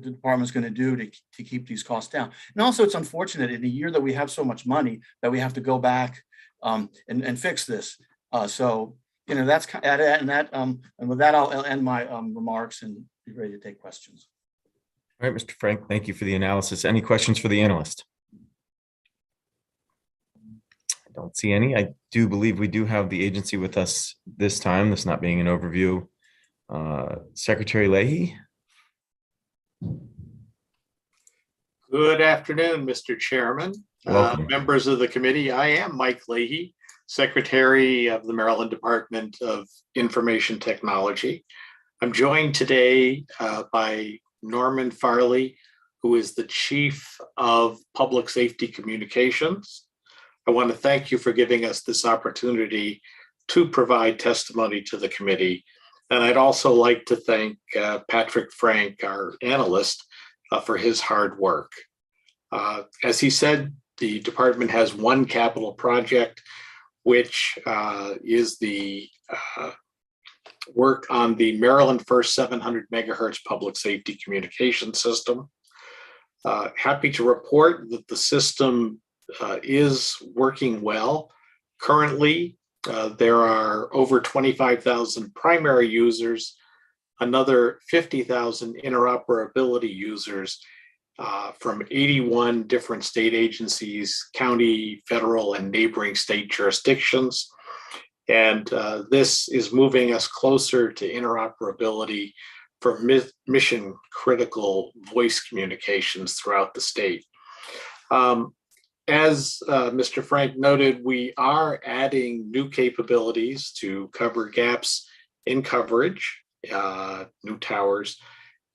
department's going to do to keep these costs down. And also, it's unfortunate in a year that we have so much money that we have to go back and fix this. That's and with that, I'll end my remarks and be ready to take questions. All right, Mr. Frank, thank you for the analysis. Any questions for the analyst? I don't see any. I do believe we do have the agency with us this time, this not being an overview. Secretary Leahy. Good afternoon, Mr. Chairman. Members of the committee. I am Mike Leahy, Secretary of the Maryland Department of Information Technology. I'm joined today by Norman Farley, who is the Chief of Public Safety Communications. I want to thank you for giving us this opportunity to provide testimony to the committee. And I'd also like to thank Patrick Frank, our analyst, for his hard work. As he said, the department has one capital project, which is the work on the Maryland First 700 megahertz public safety communication system. Happy to report that the system is working well. Currently, there are over 25,000 primary users, another 50,000 interoperability users from 81 different state agencies, county, federal, and neighboring state jurisdictions. And this is moving us closer to interoperability for mission critical voice communications throughout the state. As Mr. Frank noted, we are adding new capabilities to cover gaps in coverage, new towers,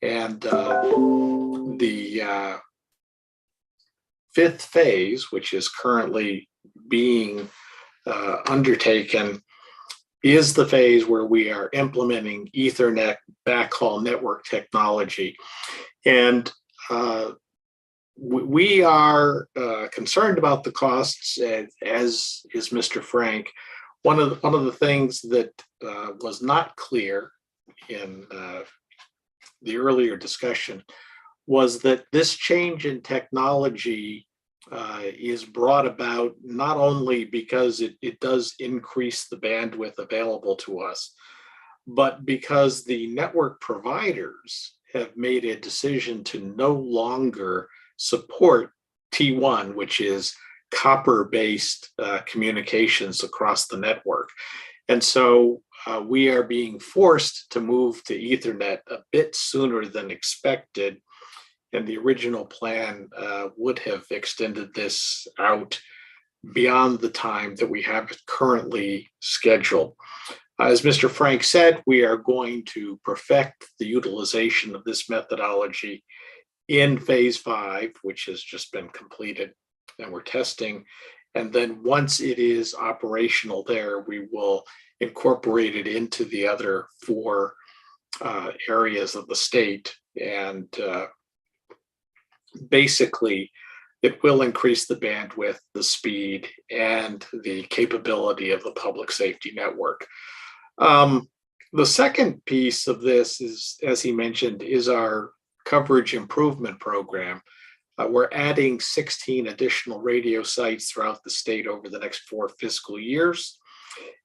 and the fifth phase, which is currently being undertaken, is the phase where we are implementing Ethernet backhaul network technology. And we are concerned about the costs, as is Mr. Frank. One of the things that was not clear in the earlier discussion was that this change in technology is brought about not only because it does increase the bandwidth available to us, but because the network providers have made a decision to no longer support T1, which is copper-based communications across the network. And so we are being forced to move to Ethernet a bit sooner than expected. And the original plan would have extended this out beyond the time that we have currently scheduled. As Mr. Frank said, we are going to perfect the utilization of this methodology in phase 5, which has just been completed and we're testing. And then once it is operational there, we will incorporate it into the other 4 areas of the state. And basically, it will increase the bandwidth, the speed, and the capability of the public safety network. The second piece of this is, as he mentioned, is our coverage improvement program. We're adding 16 additional radio sites throughout the state over the next 4 fiscal years.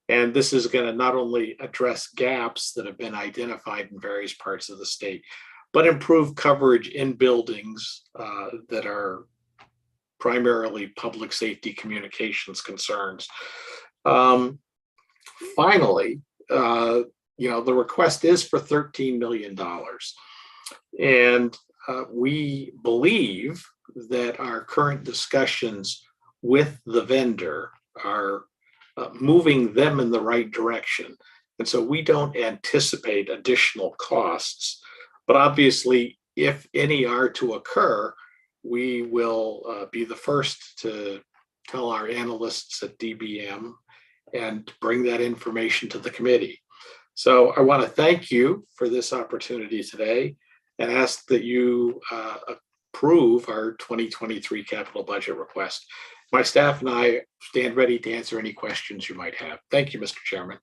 And this is going to not only address gaps that have been identified in various parts of the state, but improve coverage in buildings that are primarily public safety communications concerns. Finally, the request is for $13 million. And we believe that our current discussions with the vendor are moving them in the right direction. And so we don't anticipate additional costs, but obviously if any are to occur, we will be the first to tell our analysts at DBM and bring that information to the committee. So I want to thank you for this opportunity today and ask that you approve our 2023 capital budget request. My staff and I stand ready to answer any questions you might have. Thank you, Mr. Chairman.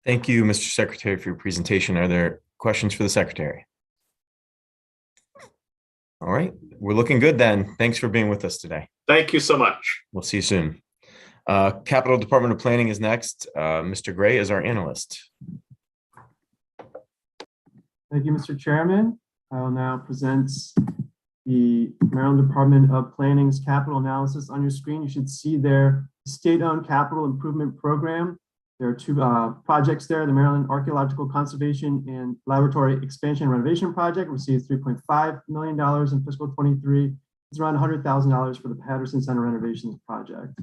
Thank you, Mr. Secretary, for your presentation. Are there questions for the Secretary? All right, we're looking good then. Thanks for being with us today. Thank you so much. We'll see you soon. Capital Department of Planning is next. Mr. Gray is our analyst. Thank you, Mr. Chairman. I will now present the Maryland Department of Planning's capital analysis on your screen. You should see their state-owned capital improvement program. There are 2 projects there. The Maryland Archaeological Conservation and Laboratory Expansion Renovation Project received $3.5 million in fiscal 23. It's around $100,000 for the Patterson Center renovations project.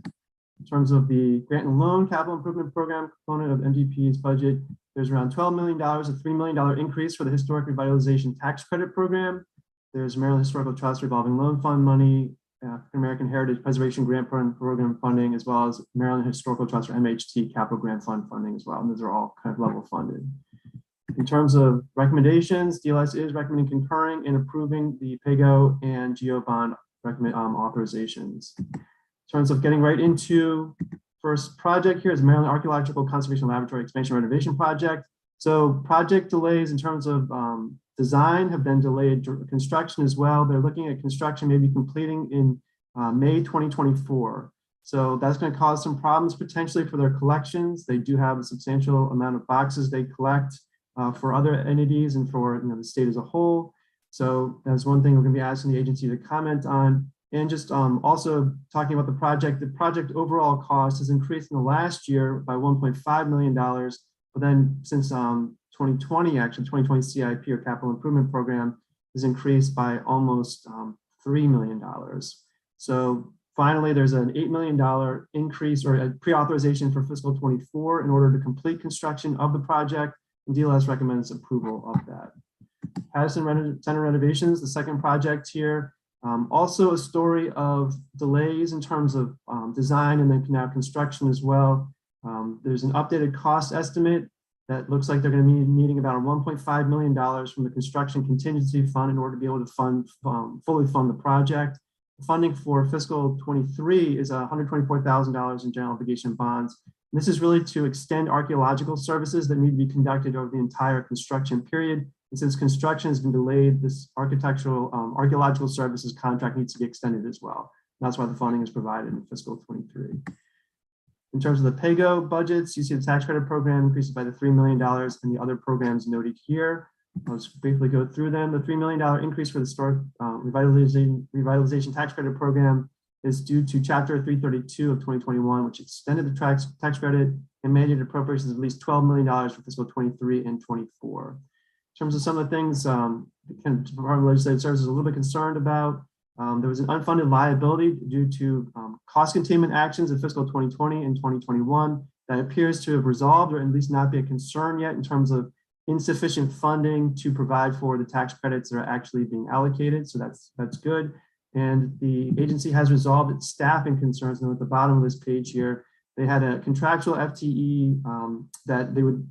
In terms of the grant and loan capital improvement program component of MDP's budget, there's around $12 million, a $3 million increase for the Historic Revitalization Tax Credit Program. There's Maryland Historical Trust Revolving Loan Fund money, African American Heritage Preservation Grant Program funding, as well as Maryland Historical Trust or MHT Capital Grant Fund funding as well. And those are all kind of level funded. In terms of recommendations, DLS is recommending concurring and approving the PAYGO and GEO bond authorizations. In terms of getting right into first project, here is the Maryland Archaeological Conservation Laboratory Expansion Renovation Project. So project delays in terms of design have been delayed, construction as well. They're looking at construction maybe completing in May 2024. So that's going to cause some problems potentially for their collections. They do have a substantial amount of boxes they collect for other entities and for the state as a whole. So that's one thing we're going to be asking the agency to comment on. And just also talking about the project overall cost has increased in the last year by $1.5 million. But then since 2020, actually 2020 CIP or Capital Improvement Program has increased by almost $3 million. So finally, there's an $8 million increase or a pre-authorization for fiscal 24 in order to complete construction of the project. And DLS recommends approval of that. Patterson Center renovations, the second project here. Also a story of delays in terms of design and then now construction as well. There's an updated cost estimate that looks like they're going to be needing about $1.5 million from the construction contingency fund in order to be able to fully fund the project. Funding for fiscal 23 is $124,000 in general obligation bonds. And this is really to extend archaeological services that need to be conducted over the entire construction period. And since construction has been delayed, this archaeological services contract needs to be extended as well. And that's why the funding is provided in fiscal 23. In terms of the PAYGO budgets, you see the tax credit program increases by the $3 million and the other programs noted here. I'll just briefly go through them. The $3 million increase for the Historic Revitalization Tax Credit Program is due to Chapter 332 of 2021, which extended the tax credit and mandated appropriations of at least $12 million for fiscal 23 and 24. In terms of some of the things the Department of Legislative Services is a little bit concerned about, there was an unfunded liability due to cost containment actions in fiscal 2020 and 2021 that appears to have resolved or at least not be a concern yet in terms of insufficient funding to provide for the tax credits that are actually being allocated. So that's good. And the agency has resolved its staffing concerns. And at the bottom of this page here, they had a contractual FTE that they would,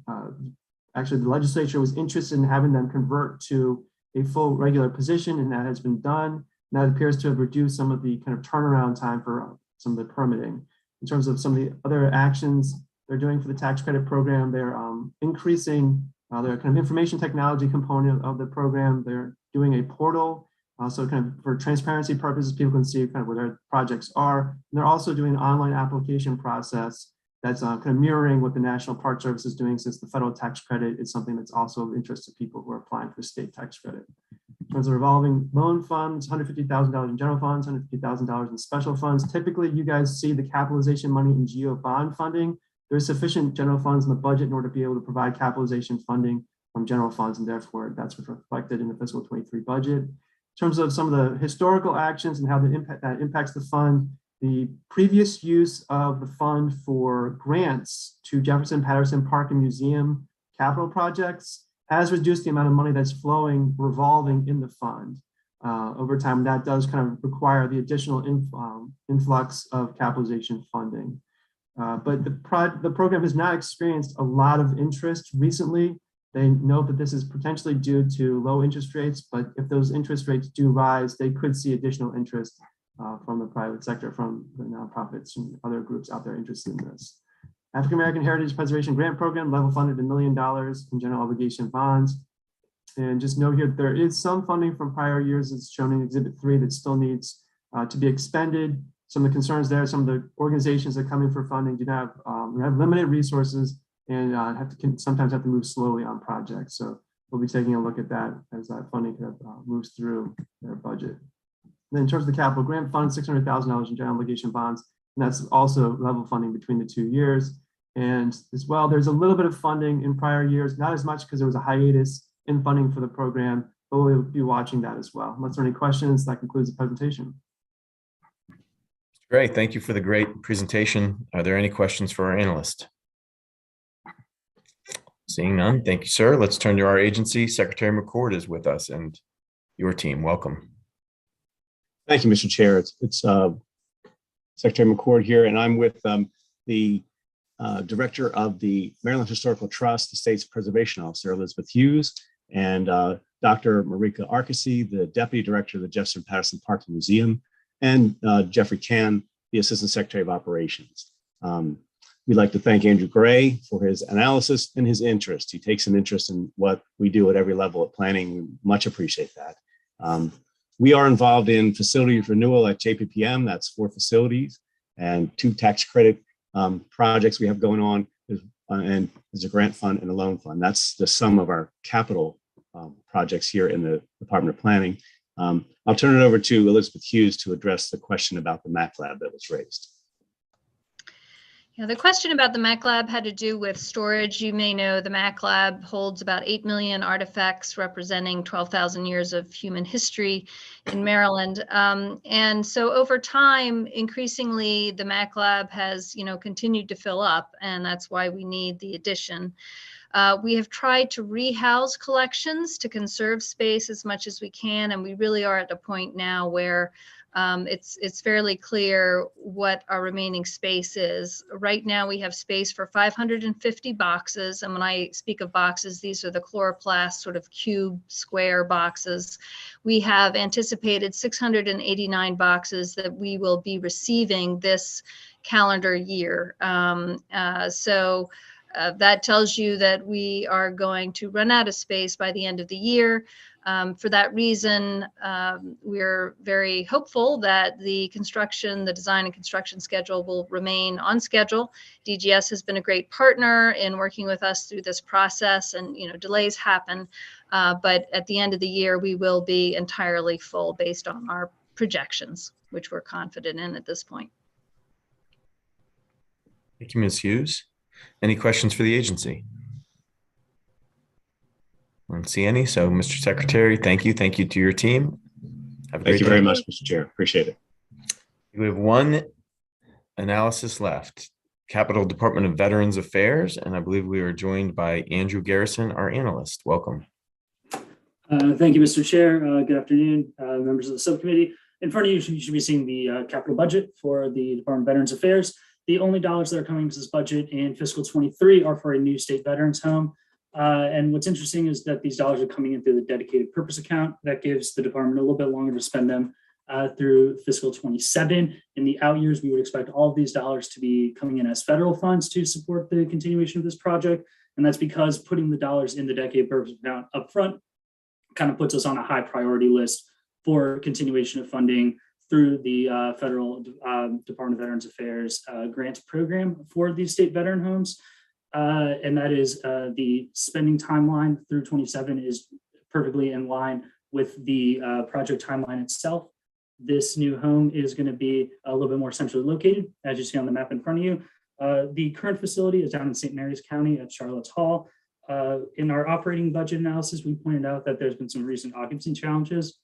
actually the legislature was interested in having them convert to a full regular position, and that has been done. And that appears to have reduced some of the kind of turnaround time for some of the permitting. In terms of some of the other actions they're doing for the tax credit program, they're increasing their kind of information technology component of the program. They're doing a portal, so kind of for transparency purposes, people can see kind of where their projects are. And they're also doing an online application process that's kind of mirroring what the National Park Service is doing, since the federal tax credit is something that's also of interest to people who are applying for state tax credit. In terms of revolving loan funds, $150,000 in general funds, $150,000 in special funds. Typically, you guys see the capitalization money in GO bond funding. There's sufficient general funds in the budget in order to be able to provide capitalization funding from general funds, and therefore that's what's reflected in the fiscal 23 budget. In terms of some of the historical actions and how that impacts the fund, the previous use of the fund for grants to Jefferson Patterson Park and Museum capital projects has reduced the amount of money that's flowing, revolving in the fund. Over time, that does kind of require the additional influx of capitalization funding. But the program has not experienced a lot of interest recently. They note that this is potentially due to low interest rates, but if those interest rates do rise, they could see additional interest from the private sector, from the nonprofits and other groups out there interested in this. African American Heritage Preservation Grant Program, level funded $1 million in general obligation bonds. And just note here, there is some funding from prior years that's shown in Exhibit 3 that still needs to be expended. Some of the concerns there, some of the organizations that come in for funding do not have limited resources and sometimes have to move slowly on projects. So we'll be taking a look at that as that funding kind of moves through their budget. And then in terms of the capital grant fund, $600,000 in general obligation bonds, and that's also level funding between the 2 years. And as well, there's a little bit of funding in prior years, not as much because there was a hiatus in funding for the program, but we'll be watching that as well. Unless there are any questions, that concludes the presentation. Great. Thank you for the great presentation. Are there any questions for our analyst? Seeing none, thank you, sir. Let's turn to our agency. Secretary McCord is with us and your team. Welcome. Thank you, Mr. Chair. It's Secretary McCord here, and I'm with the Director of the Maryland Historical Trust, the State's Preservation Officer, Elizabeth Hughes, and Dr. Marika Arkasi, the Deputy Director of the Jefferson Patterson Park and Museum, and Jeffrey Can, the Assistant Secretary of Operations. We'd like to thank Andrew Gray for his analysis and his interest. He takes an interest in what we do at every level of planning. We much appreciate that. We are involved in facility renewal at JPPM. That's 4 facilities and 2 tax credit projects we have going on, and there's a grant fund and a loan fund. That's the sum of our capital projects here in the Department of Planning. I'll turn it over to Elizabeth Hughes to address the question about the MAC lab that was raised. Yeah, the question about the MAC lab had to do with storage. You may know the MAC lab holds about 8 million artifacts representing 12,000 years of human history in Maryland. And so over time, increasingly, the MAC lab has, continued to fill up, and that's why we need the addition. We have tried to rehouse collections to conserve space as much as we can, and we really are at a point now where it's fairly clear what our remaining space is. Right now, we have space for 550 boxes, and when I speak of boxes, these are the chloroplast sort of cube square boxes. We have anticipated 689 boxes that we will be receiving this calendar year. That tells you that we are going to run out of space by the end of the year. For that reason, we're very hopeful that the design and construction schedule will remain on schedule. DGS has been a great partner in working with us through this process, and delays happen, but at the end of the year, we will be entirely full based on our projections, which we're confident in at this point. Thank you, Ms. Hughes. Any questions for the agency? I don't see any. So, Mr. Secretary, thank you. Thank you to your team. Have a great day. Thank you very much, Mr. Chair. Appreciate it. We have one analysis left. Capitol Department of Veterans Affairs, and I believe we are joined by Andrew Garrison, our analyst. Welcome. Thank you, Mr. Chair. Good afternoon, members of the subcommittee. In front of you, you should be seeing the capital budget for the Department of Veterans Affairs. The only dollars that are coming to this budget in fiscal 23 are for a new state veterans home. And what's interesting is that these dollars are coming in through the dedicated purpose account. That gives the department a little bit longer to spend them through fiscal 27. In the out years, we would expect all of these dollars to be coming in as federal funds to support the continuation of this project. And that's because putting the dollars in the dedicated purpose account up front kind of puts us on a high priority list for continuation of funding through the federal Department of Veterans Affairs grants program for these state veteran homes. And that is the spending timeline through 27 is perfectly in line with the project timeline itself. This new home is going to be a little bit more centrally located, as you see on the map in front of you. The current facility is down in St. Mary's County at Charlotte's Hall. In our operating budget analysis, we pointed out that there's been some recent occupancy challenges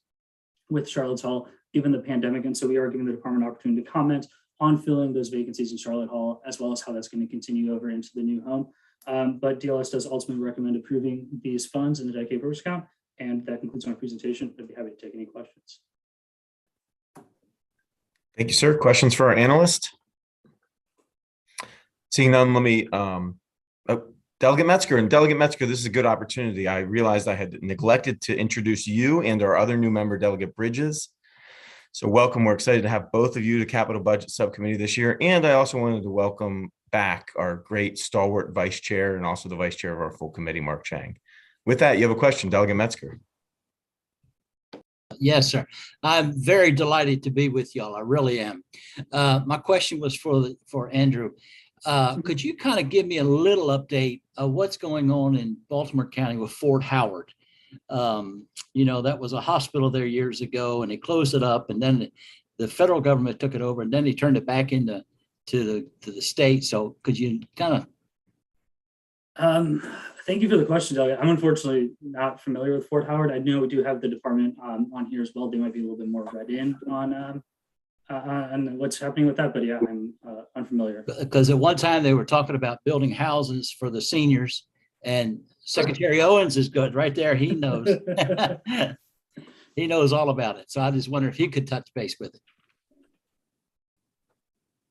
with Charlotte's Hall given the pandemic. And so we are giving the department an opportunity to comment on filling those vacancies in Charlotte Hall, as well as how that's going to continue over into the new home. But DLS does ultimately recommend approving these funds in the dedicated purpose account. And that concludes my presentation. I'd be happy to take any questions. Thank you, sir. Questions for our analyst? Seeing none, let me, Delegate Metzger. And Delegate Metzger, this is a good opportunity. I realized I had neglected to introduce you and our other new member, Delegate Bridges. So welcome. We're excited to have both of you to Capital Budget Subcommittee this year. And I also wanted to welcome back our great stalwart vice chair and also the vice chair of our full committee, Mark Chang. With that, you have a question, Delegate Metzger. Yes, sir. I'm very delighted to be with y'all. I really am. My question was for Andrew. Could you kind of give me a little update of what's going on in Baltimore County with Fort Howard? You know, that was a hospital there years ago, and they closed it up, and then the federal government took it over, and then they turned it back into the state. So could you kind of? Thank you for the question, Doug. I'm unfortunately not familiar with Fort Howard. I know we do have the department on here as well. They might be a little bit more read in on what's happening with that, but yeah, I'm unfamiliar. Because at one time they were talking about building houses for the seniors, and Secretary Owens is good right there. He knows. He knows all about it. So I just wonder if he could touch base with it.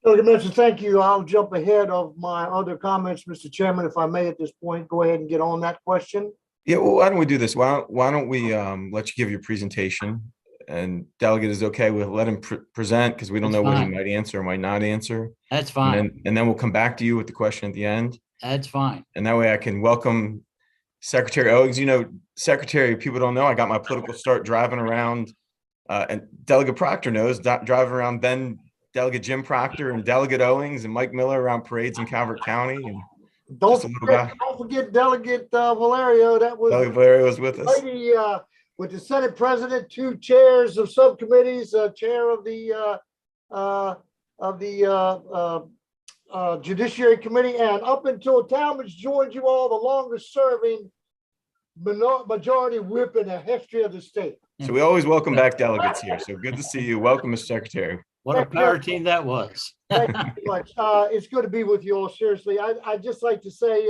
Mr. Thank you. I'll jump ahead of my other comments, Mr. Chairman, if I may at this point. Go ahead and get on that question. Yeah, well, why don't we do this? Why don't we let you give your presentation? And Delegate is okay. We'll let him present because we don't know what he might answer or might not answer. That's fine. And then we'll come back to you with the question at the end. That's fine. And that way I can welcome Secretary Owens. You know, Secretary, people don't know, I got my political start driving around, and Delegate Proctor knows, driving around then Delegate Jim Proctor and Delegate Owens and Mike Miller around parades in Calvert County. And don't forget Delegate Valerio. That was Delegate Valerio was with us. Lady, with the Senate President, 2 chairs of subcommittees, chair of the Judiciary Committee, and up until Talmadge joined you all, the longest serving majority whip in the history of the state. So we always welcome back delegates here. So good to see you. Welcome, Mr. Secretary. What a power team that was. Thank you very much. It's good to be with you all. Seriously, I'd just like to say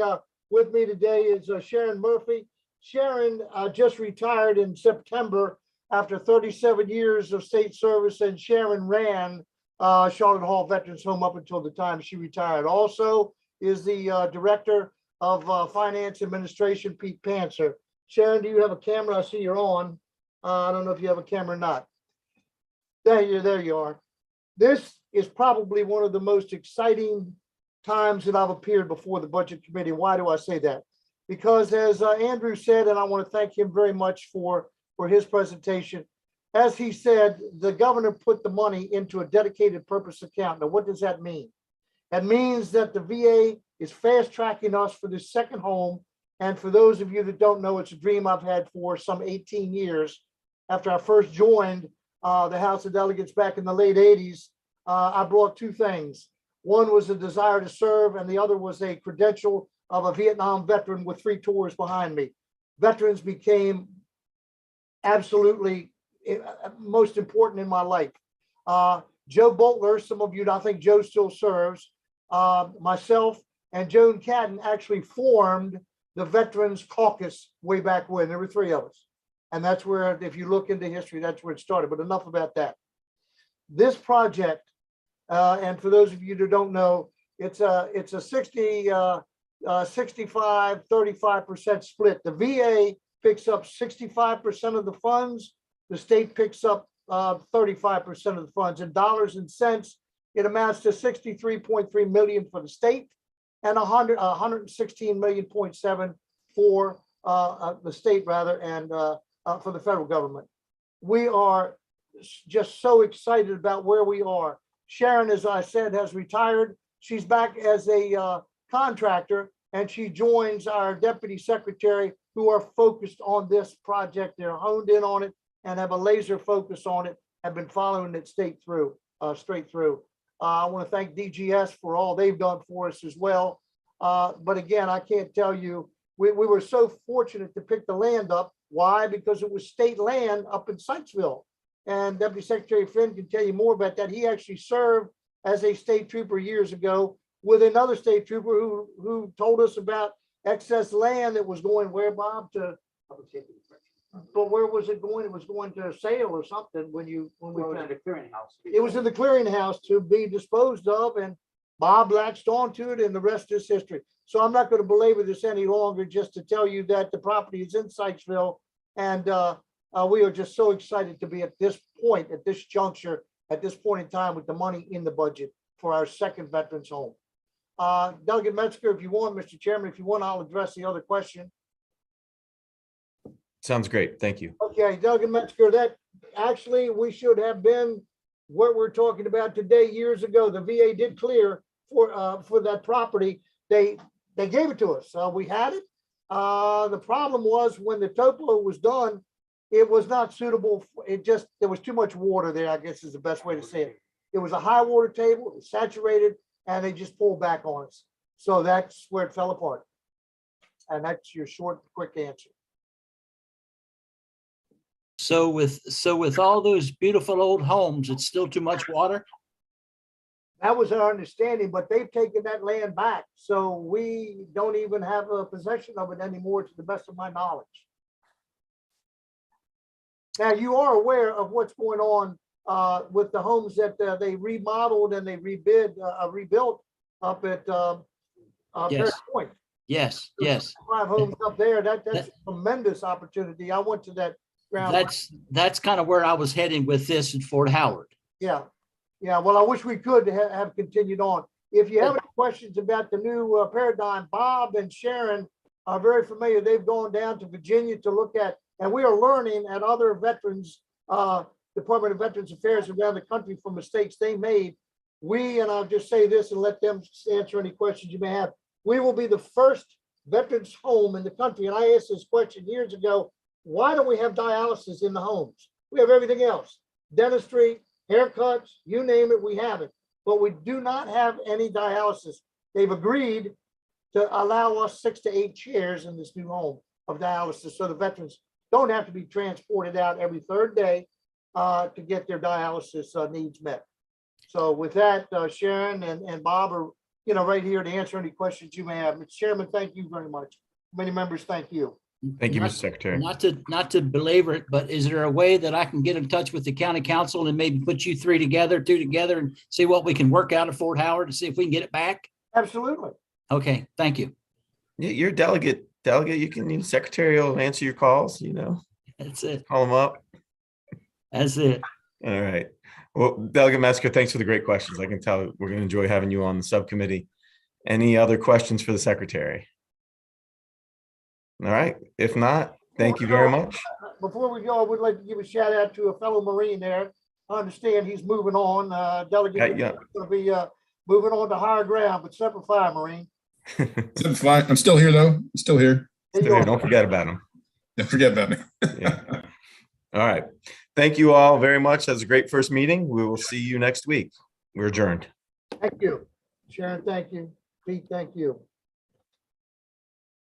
with me today is Sharon Murphy. Sharon just retired in September after 37 years of state service, and Sharon ran Charlotte Hall Veterans Home up until the time she retired. Also is the Director of Finance Administration, Pete Pantzer. Sharon, do you have a camera? I see you're on. I don't know if you have a camera or not. There you are. This is probably one of the most exciting times that I've appeared before the Budget Committee. Why do I say that? Because as Andrew said, and I want to thank him very much for his presentation, as he said, the governor put the money into a dedicated purpose account. Now, what does that mean? That means that the VA is fast tracking us for this second home. And for those of you that don't know, it's a dream I've had for some 18 years. After I first joined the House of Delegates back in the late 80s, I brought 2 things. One was a desire to serve, and the other was a credential of a Vietnam veteran with 3 tours behind me. Veterans became absolutely most important in my life. Joe Boltler, some of you, I think Joe still serves, myself and Joan Cadden actually formed the Veterans Caucus way back when. There were 3 of us. And that's where, if you look into history, that's where it started. But enough about that. This project, and for those of you that don't know, it's a 65, 35% split. The VA picks up 65% of the funds. The state picks up 35% of the funds. In dollars and cents, it amounts to 63.3 million for the state and 116.7 million for the state, rather, and for the federal government. We are just so excited about where we are. Sharon, as I said, has retired. She's back as a contractor, and she joins our deputy secretary, who are focused on this project. They're honed in on it and have a laser focus on it, have been following it straight through. I want to thank DGS for all they've done for us as well. But again, I can't tell you, we were so fortunate to pick the land up. Why? Because it was state land up in Sykesville. And Deputy Secretary Flynn can tell you more about that. He actually served as a state trooper years ago with another state trooper who told us about excess land that was going where, Bob? But where was it going? It was going to a sale or something when we found it. It was in the clearinghouse to be disposed of, and Bob latched onto it, and the rest is history. So I'm not going to belabor this any longer, just to tell you that the property is in Sykesville, and we are just so excited to be at this point, at this juncture, at this point in time with the money in the budget for our second veterans home. Delegate Metzger, if you want, Mr. Chairman, if you want, I'll address the other question. Sounds great. Thank you. Okay, Delegate Metzger, that actually we should have been what we're talking about today years ago. The VA did clear for that property. They gave it to us. We had it. The problem was when the topo was done, it was not suitable. There was too much water there, I guess is the best way to say it. It was a high water table, it was saturated, and they just pulled back on us. So that's where it fell apart. And that's your short, quick answer. So with all those beautiful old homes, it's still too much water? That was our understanding, but they've taken that land back. So we don't even have a possession of it anymore, to the best of my knowledge. Now, you are aware of what's going on with the homes that they remodeled and they rebuilt up at Bear Point. Yes. 5 homes up there. That's a tremendous opportunity. I went to that ground. That's kind of where I was heading with this in Fort Howard. Yeah. Well, I wish we could have continued on. If you have any questions about the new paradigm, Bob and Sharon are very familiar. They've gone down to Virginia to look at, and we are learning at other veterans, Department of Veterans Affairs around the country from mistakes they made. And I'll just say this and let them answer any questions you may have. We will be the first veterans home in the country. And I asked this question years ago, why don't we have dialysis in the homes? We have everything else, dentistry, haircuts, you name it, we have it. But we do not have any dialysis. They've agreed to allow us 6 to 8 chairs in this new home of dialysis, so the veterans don't have to be transported out every 3rd day to get their dialysis needs met. So with that, Sharon and Bob are right here to answer any questions you may have. Mr. Chairman, thank you very much. Many members, thank you. Thank you, Mr. Secretary. Not to belabor it, but is there a way that I can get in touch with the county council and maybe put you two together and see what we can work out at Fort Howard to see if we can get it back? Absolutely. Okay, thank you. Yeah, you're delegate. You can, secretary will answer your calls, That's it. Call them up. That's it. All right. Well, Delegate Metzger, thanks for the great questions. I can tell we're going to enjoy having you on the subcommittee. Any other questions for the secretary? All right. If not, thank you very much. Before we go, I would like to give a shout out to a fellow Marine there. I understand he's moving on. Delegate is going to be moving on to higher ground, but Semper Fi, Marine. I'm fine. I'm still here though. I'm still here. Don't forget about him. Don't forget about me. Yeah. All right. Thank you all very much. That's a great first meeting. We will see you next week. We're adjourned. Thank you. Sharon, thank you. Pete, thank you.